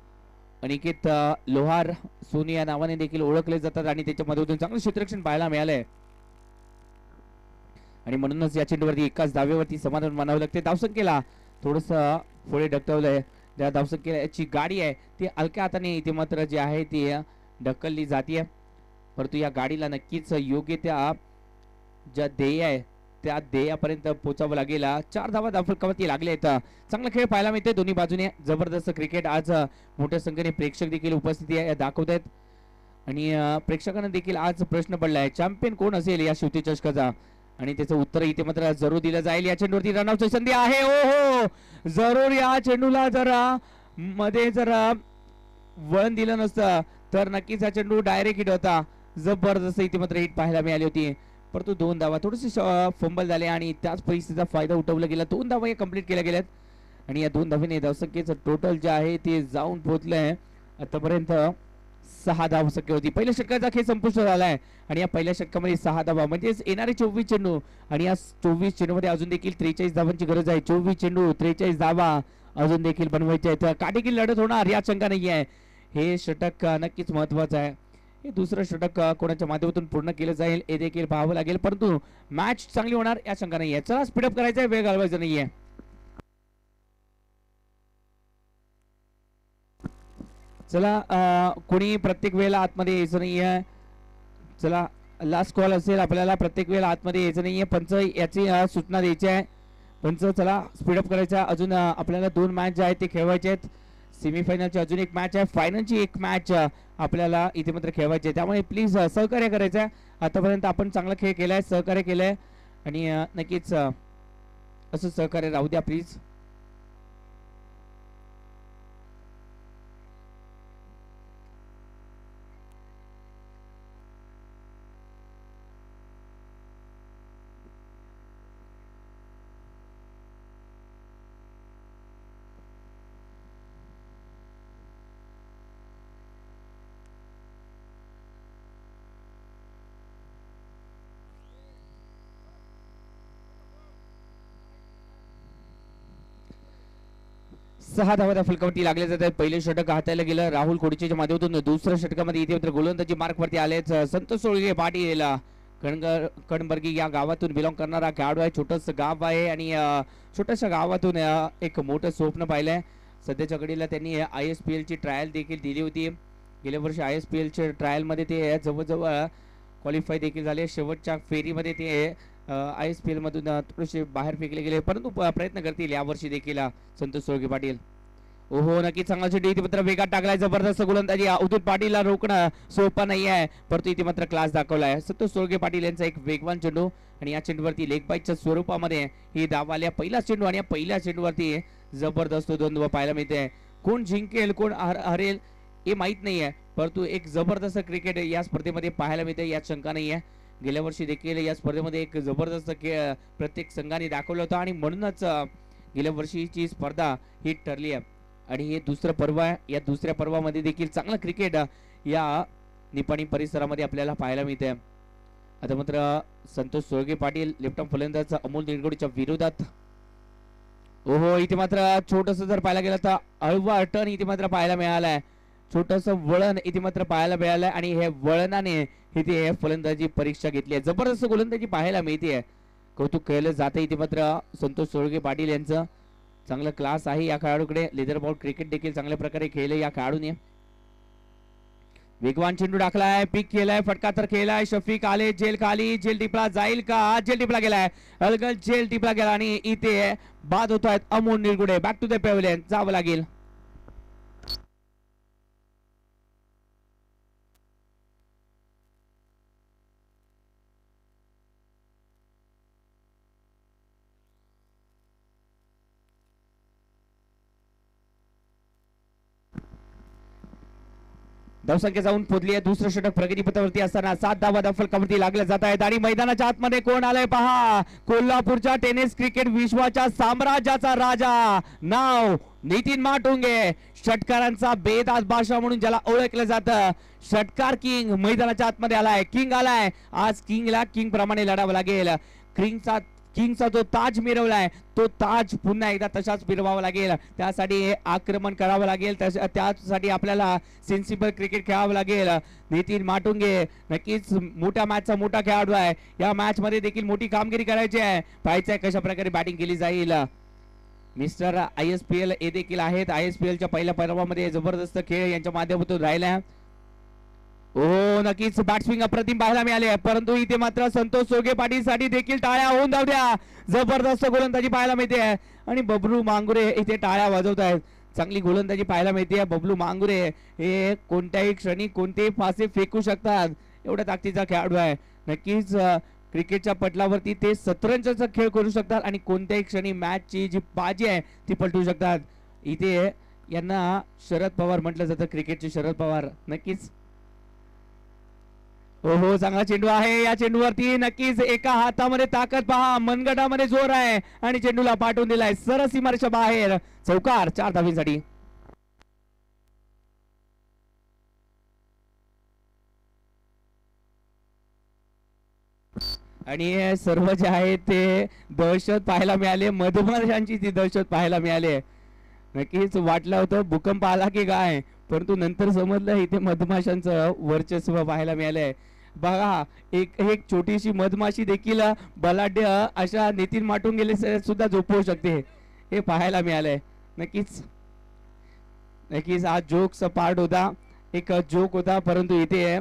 अनिकेत लोहार सोनू या नावाने देखील ओळखले जातात आणि त्याच्या माध्यमातून चांगलं क्षेत्ररक्षण पाहायला मिळालंय आणि म्हणूनच या चेंडूवरती एकाच धावेवरती समाधान मानावं लागते. धावसंख्येला थोडस पुढे ढकललंय. त्या धावसंख्येची गाडी आहे ती हलक्या हाताने इथे मात्र जी आहे ती ढकलली जाते परंतु या गाडीला नक्कीच योग्य त्या ज्या ध्येय आहे त्या ध्येयापर्यंत पोहोचावं लागेल. 4 धावा धावफलकावरती लागले आहेत. चांगला खेळ पाहायला मिळते दोन्ही बाजूने. जबरदस्त क्रिकेट आज मोठ्या संख्येने प्रेक्षक देखील उपस्थिती दाखवत आहेत आणि प्रेक्षकांना देखील आज प्रश्न पडलाय चॅम्पियन कोण असेल या शिवती चषकाचा आणि त्याचं उत्तर इथे मात्र जरूर दिलं जाईल. या चेंडूवरती रनआउटची संधी आहे. हो जरूर या चेंडूला जरा मध्ये जरा वळण दिलं नसतं तर नक्कीच हा चेंडू डायरेक्ट हिट होता. जबरदस्त इथे मात्र हिट पाहायला मिळाली होती परंतु 2 धावा थोडेसे फंबल झाले आणि त्याच परिस्थितीचा फायदा उठवला गेला. 2 धावा या कंप्लीट केल्या गेल्यात आणि या 2 धावेने धावसंख्येचं टोटल जे आहे ते जाऊन पोहोचलंय आतापर्यंत 6 धावसंख्या होती. पहिल्या षटकाचा खेळ संपुष्ट झालाय आणि या पहिल्या षटकामध्ये 6 धावा म्हणजेच येणारे 24 चेंडू आणि या 24 चेंडूमध्ये अजून देखील 43 धावांची गरज आहे. 24 चेंडू 43 धावा अजून देखील बनवायचे आहेत. काटेकी लढत होणार या शंका नाही आहे. हे षटक नक्कीच महत्वाचं आहे. हे दुसरं षटक कोणाच्या माध्यमातून पूर्ण केलं जाईल हे देखील पाहावं लागेल परंतु मॅच चांगली होणार या शंका नाही आहे. चला स्पीडअप करायचं आहे. वेळ घालवायचा नाहीये. चला कोणी प्रत्येक वेळेला आतमध्ये यायचं नाहीये. चला लास्ट कॉल असेल आपल्याला प्रत्येक वेळेला आतमध्ये यायचं नाहीये. पंच याची सूचना द्यायची आहे. पंच चला स्पीडअप करायचा. अजून आपल्याला 2 मॅच जे आहेत ते खेळवायचे आहेत. सेमीफायनलची अजून एक मॅच आहे. फायनलची एक मॅच आपल्याला इथे मात्र खेळवायची आहे त्यामुळे प्लीज सहकार्य करायचं आहे. आतापर्यंत आपण चांगला खेळ केलाय सहकार्य केलंय आणि नक्कीच असं सहकार्य राहू द्या प्लीज. सहा धावा फलकावरती लागले जात आहेत. पहिले षटक हातायला गेलं राहुल कोडीच्या माध्यमातून. दुसऱ्या षटकामध्ये इथे गोलंदाजी मार्क वरती आलेच संतोष सोळगे पाटील कणबर्गी या गावातून बिलॉंग करणारा खेळाडू आहे. छोटस गाव आहे आणि छोट्याशा गावातून एक मोठं स्वप्न पाहिलंय. सध्याच्या घडीला त्यांनी ISPL ची ट्रायल देखील दिली होती. गेल्या वर्षी ISPL च्या ट्रायल मध्ये ते जवळजवळ क्वालिफाय देखील झाले. शेवटच्या फेरीमध्ये ते ISPL मधून थोडेसे बाहेर फेकले गेले, परंतु प्रयत्न करतील यावर्षी देखील संतोष सोळके पाटील. ओहो, नक्कीच चांगला चेंडू इथे मात्र वेगात टाकलाय. जबरदस्त गोलंदाजी. अवधूत पाटीलला रोखणं सोपं नाही आहे, परंतु इथे मात्र क्लास दाखवलाय संतोष सोळके पाटील यांचा एक वेगवान चेंडू आणि या चेंडूवरती लेग बाईटच्या स्वरूपामध्ये ही धाव आल्या. पहिला चेंडू आणि या पहिल्या चेंडूवरती जबरदस्त द्वंद्व पाहायला मिळते. कोण जिंकेल कोण हरेल हे माहीत नाही आहे, परंतु एक जबरदस्त क्रिकेट या स्पर्धेमध्ये पाहायला मिळते, यात शंका नाही आहे. गेल्या वर्षी देखील या स्पर्धेमध्ये एक जबरदस्त खेळ प्रत्येक संघाने दाखवला होता आणि म्हणूनच गेल्या वर्षीची स्पर्धा ही ठरली आहे. आणि हे दुसरं पर्व आहे. या दुसऱ्या पर्वामध्ये देखील चांगलं क्रिकेट या निपाणी परिसरामध्ये आपल्याला पाहायला मिळते. आता मात्र संतोष सोळके पाटील लेफ्ट आर्म फलंदाज अमोल निरगुडेच्या विरोधात. ओहो, इथे मात्र छोटस जर पाहायला गेलं तर हळवा टर्न इथे मात्र पाहायला मिळालाय. छोटस वळण इथे मात्र पाहायला मिळालंय आणि हे वळणाने इथे फलंदाजी परीक्षा घेतली आहे. जबरदस्त गोलंदाजी पाहायला मिळते. कौतुक केलं जाते इथे मात्र संतोष सोळके पाटील यांचं. चांगला क्लास आहे या खेळाडूकडे. लेदर बॉल क्रिकेट देखील चांगल्या प्रकारे खेळले या खेळाडूने. वेगवान चेंडू टाकलाय, पिक केलाय, फटका तर केलाय. शफिक आले जेल खाली. जेल टिपला जाईल का? जेल टिपला गेलाय. अलगल जेल टिपला गेला आणि इथे बाद होत आहेत Amol Nirgude. Back to the pavilion जावं लागेल. धावसंख्या जाऊन पोहोचली आहे. दुसरं षटक प्रगतीपथावरती असताना 7 धावा फलकावरती लागल्या जात आहेत आणि मैदानाच्या आतमध्ये कोण आलंय पहा. कोल्हापूरच्या टेनिस क्रिकेट विश्वाच्या साम्राज्याचा राजा, नाव नितीन माटुंगे. षटकारांचा बेदास बादशाह म्हणून ज्याला ओळखलं जातं, षटकार किंग मैदानाच्या आतमध्ये आलाय. किंग आलाय. आज किंगला किंग प्रमाणे लढावं लागेल. किंगचा जो ताज मिरवलाय तो ताज पुन्हा एकदा तशाच मिरवावा लागेल. त्यासाठी आक्रमण करावं लागेल. त्यासाठी आपल्याला सेन्सिबल क्रिकेट खेळावं लागेल. नितीन माटुंगे नक्कीच मोठ्या मॅचचा मोठा खेळाडू आहे. या मॅच मध्ये देखील मोठी कामगिरी करायची आहे. पाहायचंय कशा प्रकारे बॅटिंग केली जाईल. मिस्टर ISPL हे देखील आहेत. ISPL च्या पहिल्या पर्वामध्ये जबरदस्त खेळ यांच्या माध्यमातून राहिला. ओ नक्कीच बॅट्समॅन अप्रतिम पाहायला मिळाले, परंतु इथे मात्र संतोष सोळके पाटील साठी देखील टाळ्या होऊन जाऊ द्या. जबरदस्त गोलंदाजी पाहायला मिळते आणि बबलू मांगुरे इथे टाळ्या वाजवत आहेत. चांगली गोलंदाजी पाहायला मिळते. बबलू मांगुरे हे कोणत्याही क्षणी कोणतेही फासे फेकू शकतात, एवढ्या ताकदीचा खेळाडू आहे. नक्कीच क्रिकेटच्या पटलावरती ते शतरंजचा खेळ करू शकतात आणि कोणत्याही क्षणी मॅचची जी बाजी आहे ती पलटू शकतात. इथे यांना शरद पवार म्हटलं जातं, क्रिकेटचे शरद पवार. नक्कीच हो चांगला चेंडू आहे. या चेंडूवरती नक्कीच एका हातामध्ये ताकद पहा, मनगटामध्ये जोर आहे आणि चेंडूला पाठवून दिलाय सरस सीमारेषा बाहेर. चौकार 4 धावांसाठी. आणि सर्व जे आहे ते दहशत पाहायला मिळाले. मधमाशांची ती दहशत पाहायला मिळाली. नक्कीच वाटलं होतं भूकंप आला की काय, परंतु नंतर समजलं इथे मधमाशांचं वर्चस्व पाहायला मिळालंय. बघा एक छोटीशी मधमाशी देखील बलाढ्य अशा नितीन माटुंगे सुद्धा झोपवू शकते, हे पाहायला मिळालंय. नक्कीच हा जोकचा पार्ट होता, एक जोक होता, परंतु इथे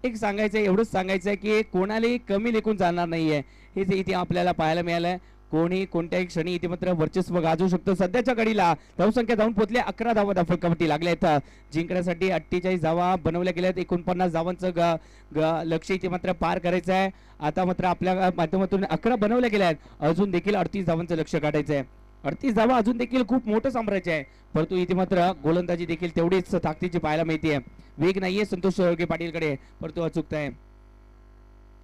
एक सांगायचं एवढंच सांगायचं की कोणालाही कमी लेखून चालणार नाहीये, हे इथे आपल्याला पाहायला मिळालंय. कोणी कोणत्याही क्षणी इथे मात्र वर्चस्व गाजवू शकतो. सध्याच्या घडीला धावसंख्या जाऊन पोहोचले 11 धावा फलकावरती लागल्या आहेत. जिंकण्यासाठी 48 धावा बनवल्या गेल्या आहेत. 49 धावांचं लक्ष्य इथे मात्र पार करायचं आहे. आता मात्र आपल्या माध्यमातून 11 बनवल्या गेल्या आहेत. अजून देखील 38 धावांचं लक्ष्य काढायचं आहे. 38 धावा अजून देखील खूप मोठं साम्राज्य आहे, परंतु इथे मात्र गोलंदाजी देखील तेवढीच ताकदीची पाहायला मिळते. वेग नाहीये संतोष सोळके पाटीलकडे, परंतु अचूकता आहे.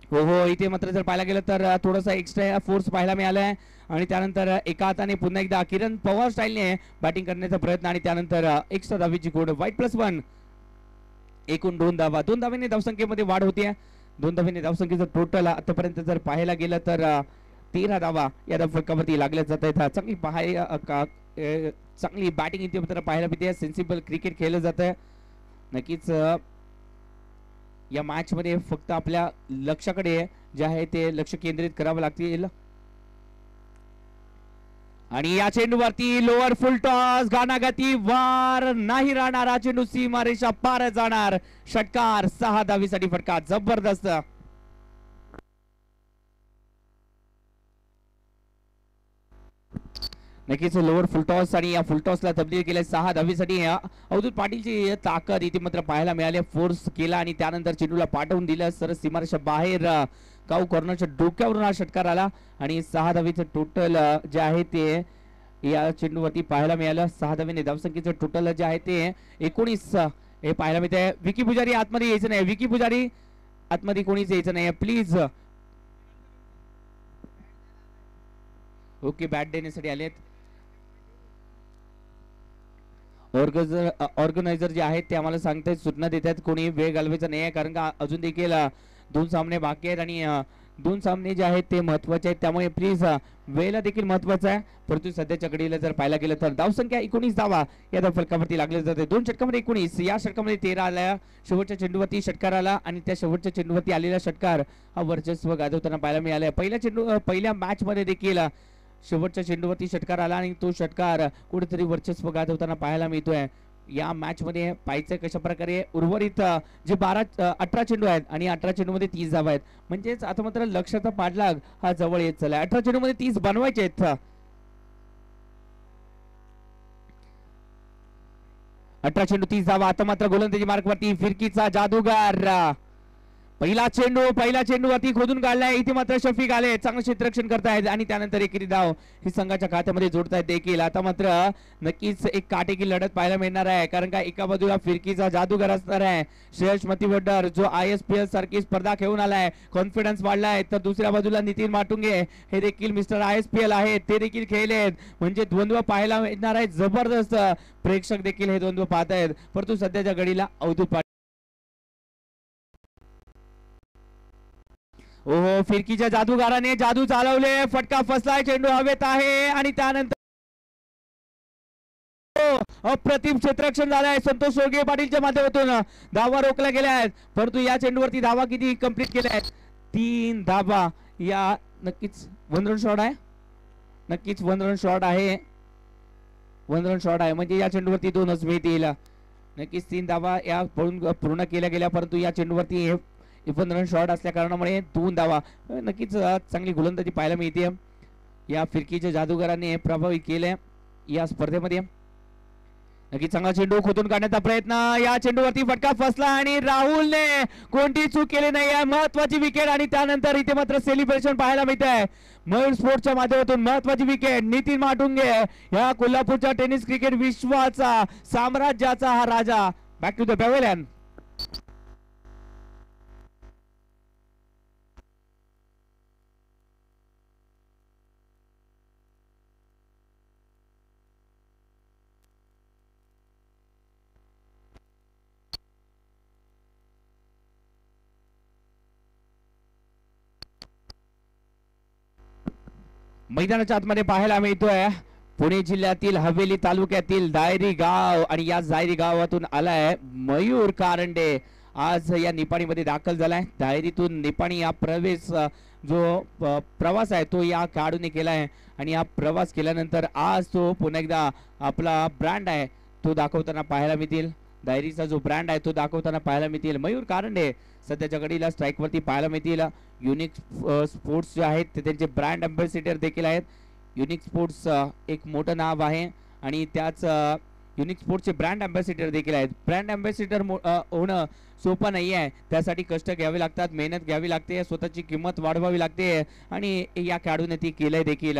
हो इथे मात्र जर पाहायला गेलं तर थोडासा एक्स्ट्रा फोर्स पाहायला मिळालाय आणि त्यानंतर एका हाताने पुन्हा एकदा किरण पवार स्टाईलने बॅटिंग करण्याचा प्रयत्न आणि त्यानंतर एक्स्ट्रा धावीची गोड वाईट +1. एकूण 2 धावा. 2 धावांनी धावसंख्येमध्ये वाढ होते. 2 धावांनी धावसंख्येचं टोटल आतापर्यंत जर पाहायला गेलं तर 13 धावा या धावफलकावरती लागल्या जात आहेत. चांगली बॅटिंग इथे मात्र पाहायला मिळते. सेन्सिबल क्रिकेट खेळलं जात आहे. नक्कीच या मॅच मध्ये फक्त आपल्या लक्षाकडे जे आहे ते लक्ष केंद्रित करावं लागतील. आणि या चेंडूवरती लोअर फुल टॉस, गाणागती वार नाही राहणार. हा चेंडू सीमारेषा पार जाणार. षटकार 6 धावीसाठी फटका. जबरदस्त. नक्कीच लोअर फुलटॉस आणि या फुलटॉसला तब्दील केलं 6 धावेसाठी अवधूत पाटीलची ताकद इथे मात्र पाहायला मिळाली. फोर्स केला आणि त्यानंतर चेंडूला पाठवून दिलं सरस सीमारेषा बाहेर. काऊ कॉर्नरच्या डोक्यावरून हा षटकार आला आणि 6 धावेचं टोटल जे आहे ते या चेंडूवरती पाहायला मिळालं. 6 धावेने धावसंख्येचं टोटल जे आहे ते 19 हे पाहायला मिळते. विकी पुजारी आतमध्ये यायचं नाही. विकी पुजारी आतमध्ये कोणीच यायचं नाही प्लीज. ओके बॅट देण्यासाठी आलेत. ऑर्गनायझर जे आहेत ते आम्हाला सांगतायत सूचना देतात कोणी वेळ घालवायचा नाही आहे कारण का अजून देखील 2 सामने बाकी आहेत आणि 2 सामने जे आहेत ते महत्वाचे आहेत त्यामुळे प्लीज वेळेला देखील महत्वाचा आहे. परंतु सध्याच्या घडीला जर पाहायला गेलं तर धावसंख्या 19 धावा या फलकावरती लागले जाते. 2 षटकामध्ये 19 या षटकामध्ये 13 आल्या. शेवटच्या चेंडूवरती षटकार आला आणि त्या शेवटच्या चेंडूवरती आलेला षटकार हा वर्चस्व गाजवताना पाहायला मिळाला. पहिल्या मॅच मध्ये देखील शेवटच्या चेंडूवरती षटकार आला आणि तो षटकार कुठेतरी वर्चस्व गाजवताना पाहायला मिळतोय. या मॅच मध्ये पाहायचं कशा प्रकारे उर्वरित जे 18 चेंडू आहेत आणि 18 चेंडू मध्ये 30 धावा आहेत म्हणजेच आता मात्र लक्षाचा पाठलाग हा जवळ येत चालला. 18 चेंडू मध्ये 30 बनवायचे आहेत. 18 चेंडू 30 धावा. आता मात्र गोलंदाजी मार्कवरती फिरकीचा जादूगार. पहिला चेंडू वरती खोदून काढलाय. इथे मात्र शफीक आले चांगलं क्षेत्ररक्षण करतायत आणि त्यानंतर एकेरी धाव ही संघाच्या खात्यामध्ये जोडतायत देखील. आता मात्र नक्कीच एक काटेकी लढत पाहायला मिळणार आहे कारण का एका बाजूला फिरकीचा जादूगार असणार आहे श्रेयस मतिवड्डर जो ISPL सारखी स्पर्धा खेळून आलाय. कॉन्फिडन्स वाढलाय. तर दुसऱ्या बाजूला नितीन माटुंगे हे देखील मिस्टर ISPL आहेत ते देखील खेळलेत म्हणजे द्वंद्व पाहायला मिळणार आहे. जबरदस्त प्रेक्षक देखील हे द्वंद्व पाहत आहेत. परंतु सध्याच्या घडीला अवधूत ओहो फिरकीच्या जादूगाराने जादू चालवले. फटका फसलाय. चेंडू हवेत आहे आणि त्यानंतर अप्रतिम क्षेत्ररक्षण झालंय संतोष सोळगे पाटीलच्या माध्यमातून. धावा रोखल्या गेल्या आहेत परंतु या चेंडूवरती धावा किती कंप्लीट केल्या आहेत 3 धावा. या नक्कीच 1 रन शॉट आहे. नक्कीच 1 रन शॉट आहे. 1 रन शॉट आहे म्हणजे या चेंडूवरती 2च मिळतील. नक्कीच 3 धावा या पूर्ण केल्या गेल्या परंतु या चेंडूवरती 1 रन शॉट असल्या कारणामुळे 2 धावा. नक्कीच चांगली गोलंदाजी पाहायला मिळते. या फिरकीच्या जादूगाराने प्रभावी केले या स्पर्धेमध्ये. नक्कीच चांगला चेंडू खोदून काढण्याचा प्रयत्न. या चेंडूवरती फटका फसला आणि राहुलने कोणती चूक केली नाही आहे. महत्वाची विकेट आणि त्यानंतर इथे मात्र सेलिब्रेशन पाहायला मिळत आहे. मयूर स्पोर्ट्सच्या माध्यमातून महत्वाची विकेट. नितीन माटुंगे या कोल्हापूरच्या टेनिस क्रिकेट विश्वाचा साम्राज्याचा हा राजा. Back to the pavilion. मैदानाच्या आतमध्ये पाहायला मिळतोय पुणे जिल्ह्यातील हवेली तालुक्यातील दायरी गाव आणि या दायरी गावातून आलाय मयूर कारंडे. आज या निपाणीमध्ये दाखल झालाय. दायरीतून निपाणी या प्रवास आहे तो या खेळाडूने केलाय आणि हा प्रवास केल्यानंतर आज तो पुन्हा एकदा आपला ब्रँड आहे तो दाखवताना पाहायला मिळतील. दायरीचा जो ब्रँड आहे तो दाखवताना पाहायला मिळतील. मयूर कारंडे सध्याच्या घडीला स्ट्राईक वरती पाहायला मिळतील. युनिक स्पोर्ट्स जे आहेत ते त्यांचे ब्रँड अँबॅसिडर देखील आहेत. युनिक स्पोर्ट्स एक मोठं नाव आहे आणि त्याच युनिक स्पोर्ट्सचे ब्रँड अँबॅसिडर देखील आहेत. ब्रँड अँबॅसिडर होणं सोपं नाही आहे. त्यासाठी कष्ट घ्यावे लागतात. मेहनत घ्यावी लागते. स्वतःची किंमत वाढवावी लागते आणि या खेळाडूने ती केलंय देखील.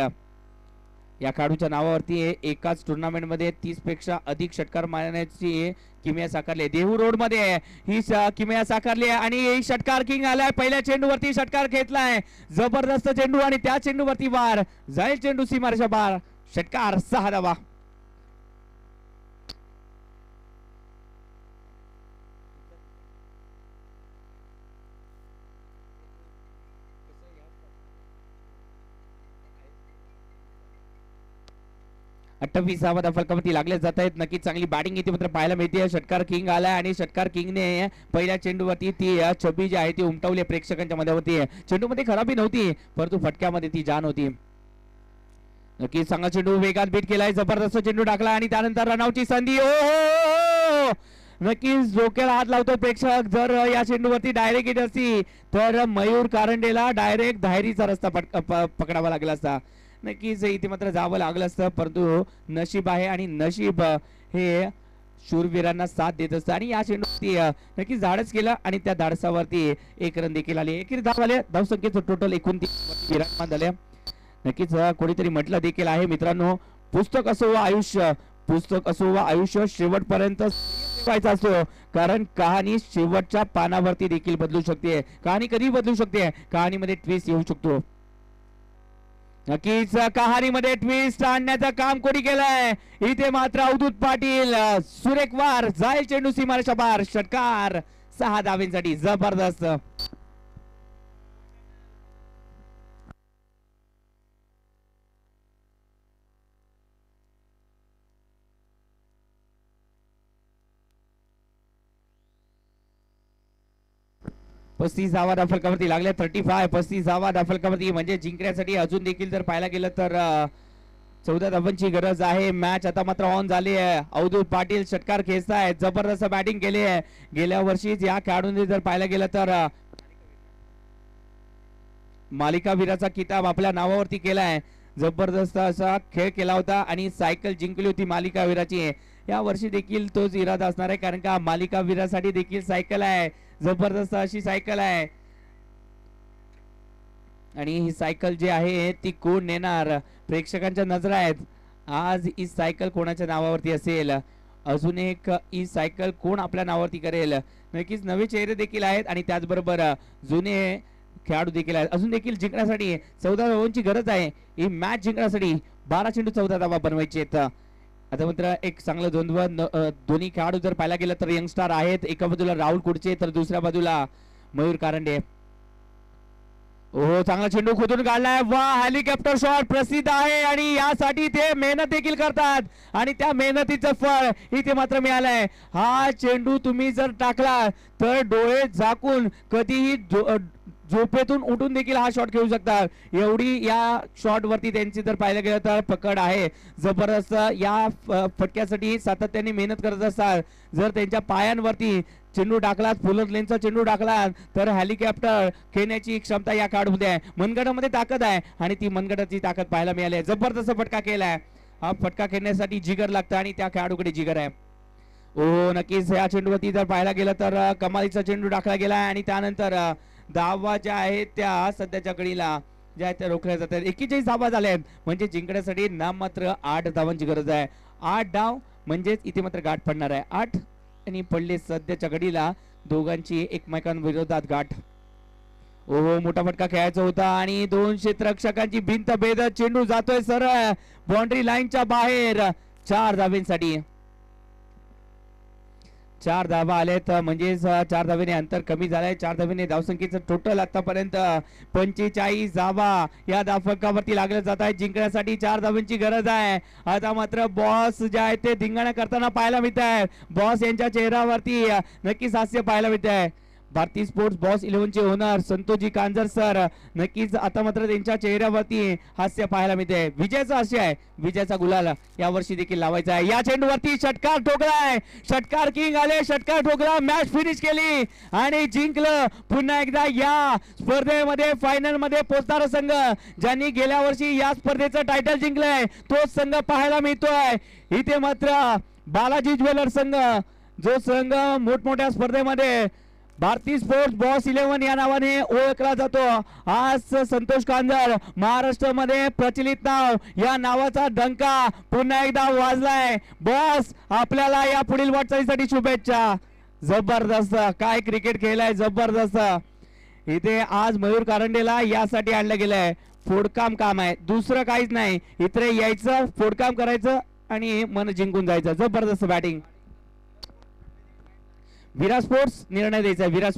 या खेळाडूच्या नावावरती एकाच टुर्नामेंट मध्ये 30 पेक्षा अधिक षटकार मारण्याची किमया साकारली. देहू रोड मध्ये ही किमया साकारली आहे आणि षटकार किंग आलाय. पहिल्या चेंडूवरती षटकार घेतलाय. जबरदस्त चेंडू आणि त्या चेंडूवरती वार जाईल. चेंडू सीमारेषा बार. षटकार 6 धावा. धावा फलकावरती लागले जात आहेत. नक्कीच चांगली बॅटिंग इथे मात्र पाहायला मिळते. षटकार किंग आलाय आणि षटकार किंगने पहिल्या चेंडूवरती ती छबी जी आहे ती उमटवली प्रेक्षकांच्या मध्यावरती. चेंडूमध्ये खराबी नव्हती परंतु फटक्यामध्ये ती जान होती. नक्कीच चांगला चेंडू वेगात बीट केलाय. जबरदस्त चेंडू टाकला आणि त्यानंतर रनआउटची संधी. ओ नक्कीच डोक्याला हात लावतो प्रेक्षक. जर या चेंडूवरती डायरेक्ट येत असती तर मयूर कारंडेला डायरेक्ट धायरीचा रस्ता पकडावा लागला असता. नक्कीच इथे मात्र जावं लागलं असतं, परंतु नशीब आहे आणि नशीब हे शूरवीरांना साथ देत असतं आणि या चेंडूवरती नक्कीच धाडस केलं आणि त्या धाडसावरती एक रन देखील आले. एकेरी धाव आले. धावसंख्येचं टोटल 29 विराजमान झाले. नक्कीच कोणीतरी म्हटलं देखील आहे मित्रांनो, पुस्तक असो व आयुष्य, पुस्तक असो व आयुष्य शेवटपर्यंत ठेवायचा असतो, कारण कहाणी शेवटच्या पानावरती देखील बदलू शकते. कहाणी कधी बदलू शकते, कहाणीमध्ये ट्विस्ट येऊ शकतो. नक्कीच कहाणीमध्ये ट्विस्ट आणण्याचं काम कोणी केलंय, इथे मात्र अवधूत पाटील. सुरेख वार, जाईल चेंडू सीमारेषा पार, षटकार 6 धावांसाठी. जबरदस्त. पस्तीस धावा फलकावरती लागल्या. 35. 35 धावा फलकावरती म्हणजे जिंकण्यासाठी अजून देखील जर पाहायला गेलं तर 14 धावांची गरज आहे. मॅच आता मात्र ऑन झाली आहे. अवधूत पाटील षटकार खेचतायत. जबरदस्त बॅटिंग केली आहे. गेल्या वर्षीच या खेळाडूंनी जर पाहायला गेलं तर मालिकावीराचा किताब आपल्या नावावरती केलाय. जबरदस्त असा खेळ केला होता आणि सायकल जिंकली होती मालिकावीराची. या वर्षी देखील तोच इरादा असणार आहे, कारण का मालिकावीरासाठी देखील सायकल आहे. जबरदस्त अशी सायकल आहे आणि ही सायकल जी आहे ती कोण नेणार, प्रेक्षकांच्या नजरा आहेत. आज ही सायकल कोणाच्या नावावरती असेल, अजून एक ही सायकल कोण आपल्या नावावरती करेल. नक्कीच नवे चेहरे देखील आहेत आणि त्याचबरोबर जुने खेळाडू देखील आहेत. अजून देखील जिंकण्यासाठी 14 धावांची गरज आहे. ही मॅच जिंकण्यासाठी 12 चेंडू 14 धावा बनवायचे आहेत. आता मात्र एक चांगलं दोन्ही खेळाडू जर पाहायला गेलं तर यंगस्टार आहेत. एका बाजूला राहुल कुडचे तर दुसऱ्या बाजूला मयूर कारंडे. हो, चांगला चेंडू खोदून काढलाय. वा, हेलिकॉप्टर शॉट प्रसिद्ध आहे आणि यासाठी ते मेहनत देखील करतात आणि त्या मेहनतीचं फळ इथे मात्र मिळालंय. हा चेंडू तुम्ही जर टाकला तर डोळे झाकून कधीही झोपेतून उठून देखील हा शॉट खेळू शकतात. एवढी या शॉट वरती त्यांची जर पाहायला गेलं तर पकड आहे. जबरदस्त या फटक्यासाठी सातत्याने मेहनत करत असतात. जर त्यांच्या पायांवरती चेंडू टाकलात, फुलर लेनचा चेंडू टाकला तर हेलिकॉप्टर खेळण्याची क्षमता या कार्डमध्ये आहे. मनगटामध्ये ताकद आहे आणि ती मनगटाची ताकद पाहायला मिळाली आहे. जबरदस्त फटका केलाय. हा फटका खेळण्यासाठी जिगर लागतं आणि त्या खेळाडूकडे जिगर आहे. ओ, नक्कीच या चेंडूवरती जर पाहायला गेलं तर कमालीचा चेंडू टाकला गेलाय आणि त्यानंतर धावा ज्या आहेत त्या सध्याच्या घडीला ज्या आहेत त्या रोखल्या जातात. 41 धावा झाल्या आहेत म्हणजे जिंकण्यासाठी नाममात्र 8 धावांची गरज आहे. 8 धाव म्हणजेच इथे मात्र गाठ पडणार आहे. 8 आणि पडले सध्याच्या घडीला दोघांची एकमेकांविरोधात गाठ. ओहो, मोठा फटका खेळायचा होता आणि 2 क्षेत्ररक्षकांची भिंत भेदत चेंडू जातोय सरळ बाउंड्री लाईनच्या बाहेर. 4 धावांसाठी 4 धावा आलेत म्हणजे 4 धावेने अंतर कमी झालंय. 4 धावेने धावसंख्येचं टोटल आतापर्यंत 45 धावा या धावफलकावरती लागल्या जात आहेत. जिंकण्यासाठी 4 धावांची गरज आहे. आता मात्र बॉस जे आहे ते धिंगाणा करताना पाहायला मिळत आहे. बॉस यांच्या चेहऱ्यावरती नक्कीच हास्य पाहायला मिळत आहे. भारतीय स्पोर्ट्स बॉस 11 चे ओनर संतोषजी कांजर सर नक्कीच आता मात्र त्यांच्या चेहऱ्यावरती हास्य पाहायला मिळते. विजयाचा आशय आहे, विजयाचा गुलाल या वर्षी देखील लावायचा आहे. या चेंडूवरती षटकार ठोकलाय. षटकार किंग आले, षटकार ठोकला, मॅच फिनिश केली आणि जिंकलं. पुन्हा एकदा या स्पर्धेमध्ये फायनल मध्ये पोहोचणारा संघ ज्यांनी गेल्या वर्षी या स्पर्धेचं टायटल जिंकलंय तोच संघ पाहायला मिळतोय. इथे मात्र बालाजी ज्वेलर्स संघ, जो संघ मोठमोठ्या स्पर्धेमध्ये भारतीय स्पोर्ट्स बॉस 11 या नावाने ओळखला जातो. आज संतोष कांजर महाराष्ट्रामध्ये प्रचलित नाव या नावाचा डंका पुन्हा एकदा वाजलाय. बॉस आपल्याला या पुढील वाटचालीसाठी शुभेच्छा. जबरदस्त काय क्रिकेट खेळलाय, जबरदस्त. इथे आज मयूर कारंडेला यासाठी आणलं गेलंय. फोडकाम काम आहे, दुसरं काहीच नाही. इथे यायचं, फोडकाम करायचं आणि मन जिंकून जायचं. जबरदस्त बॅटिंग. विराट स्पोर्ट्स निर्णय द्यायचा. विराट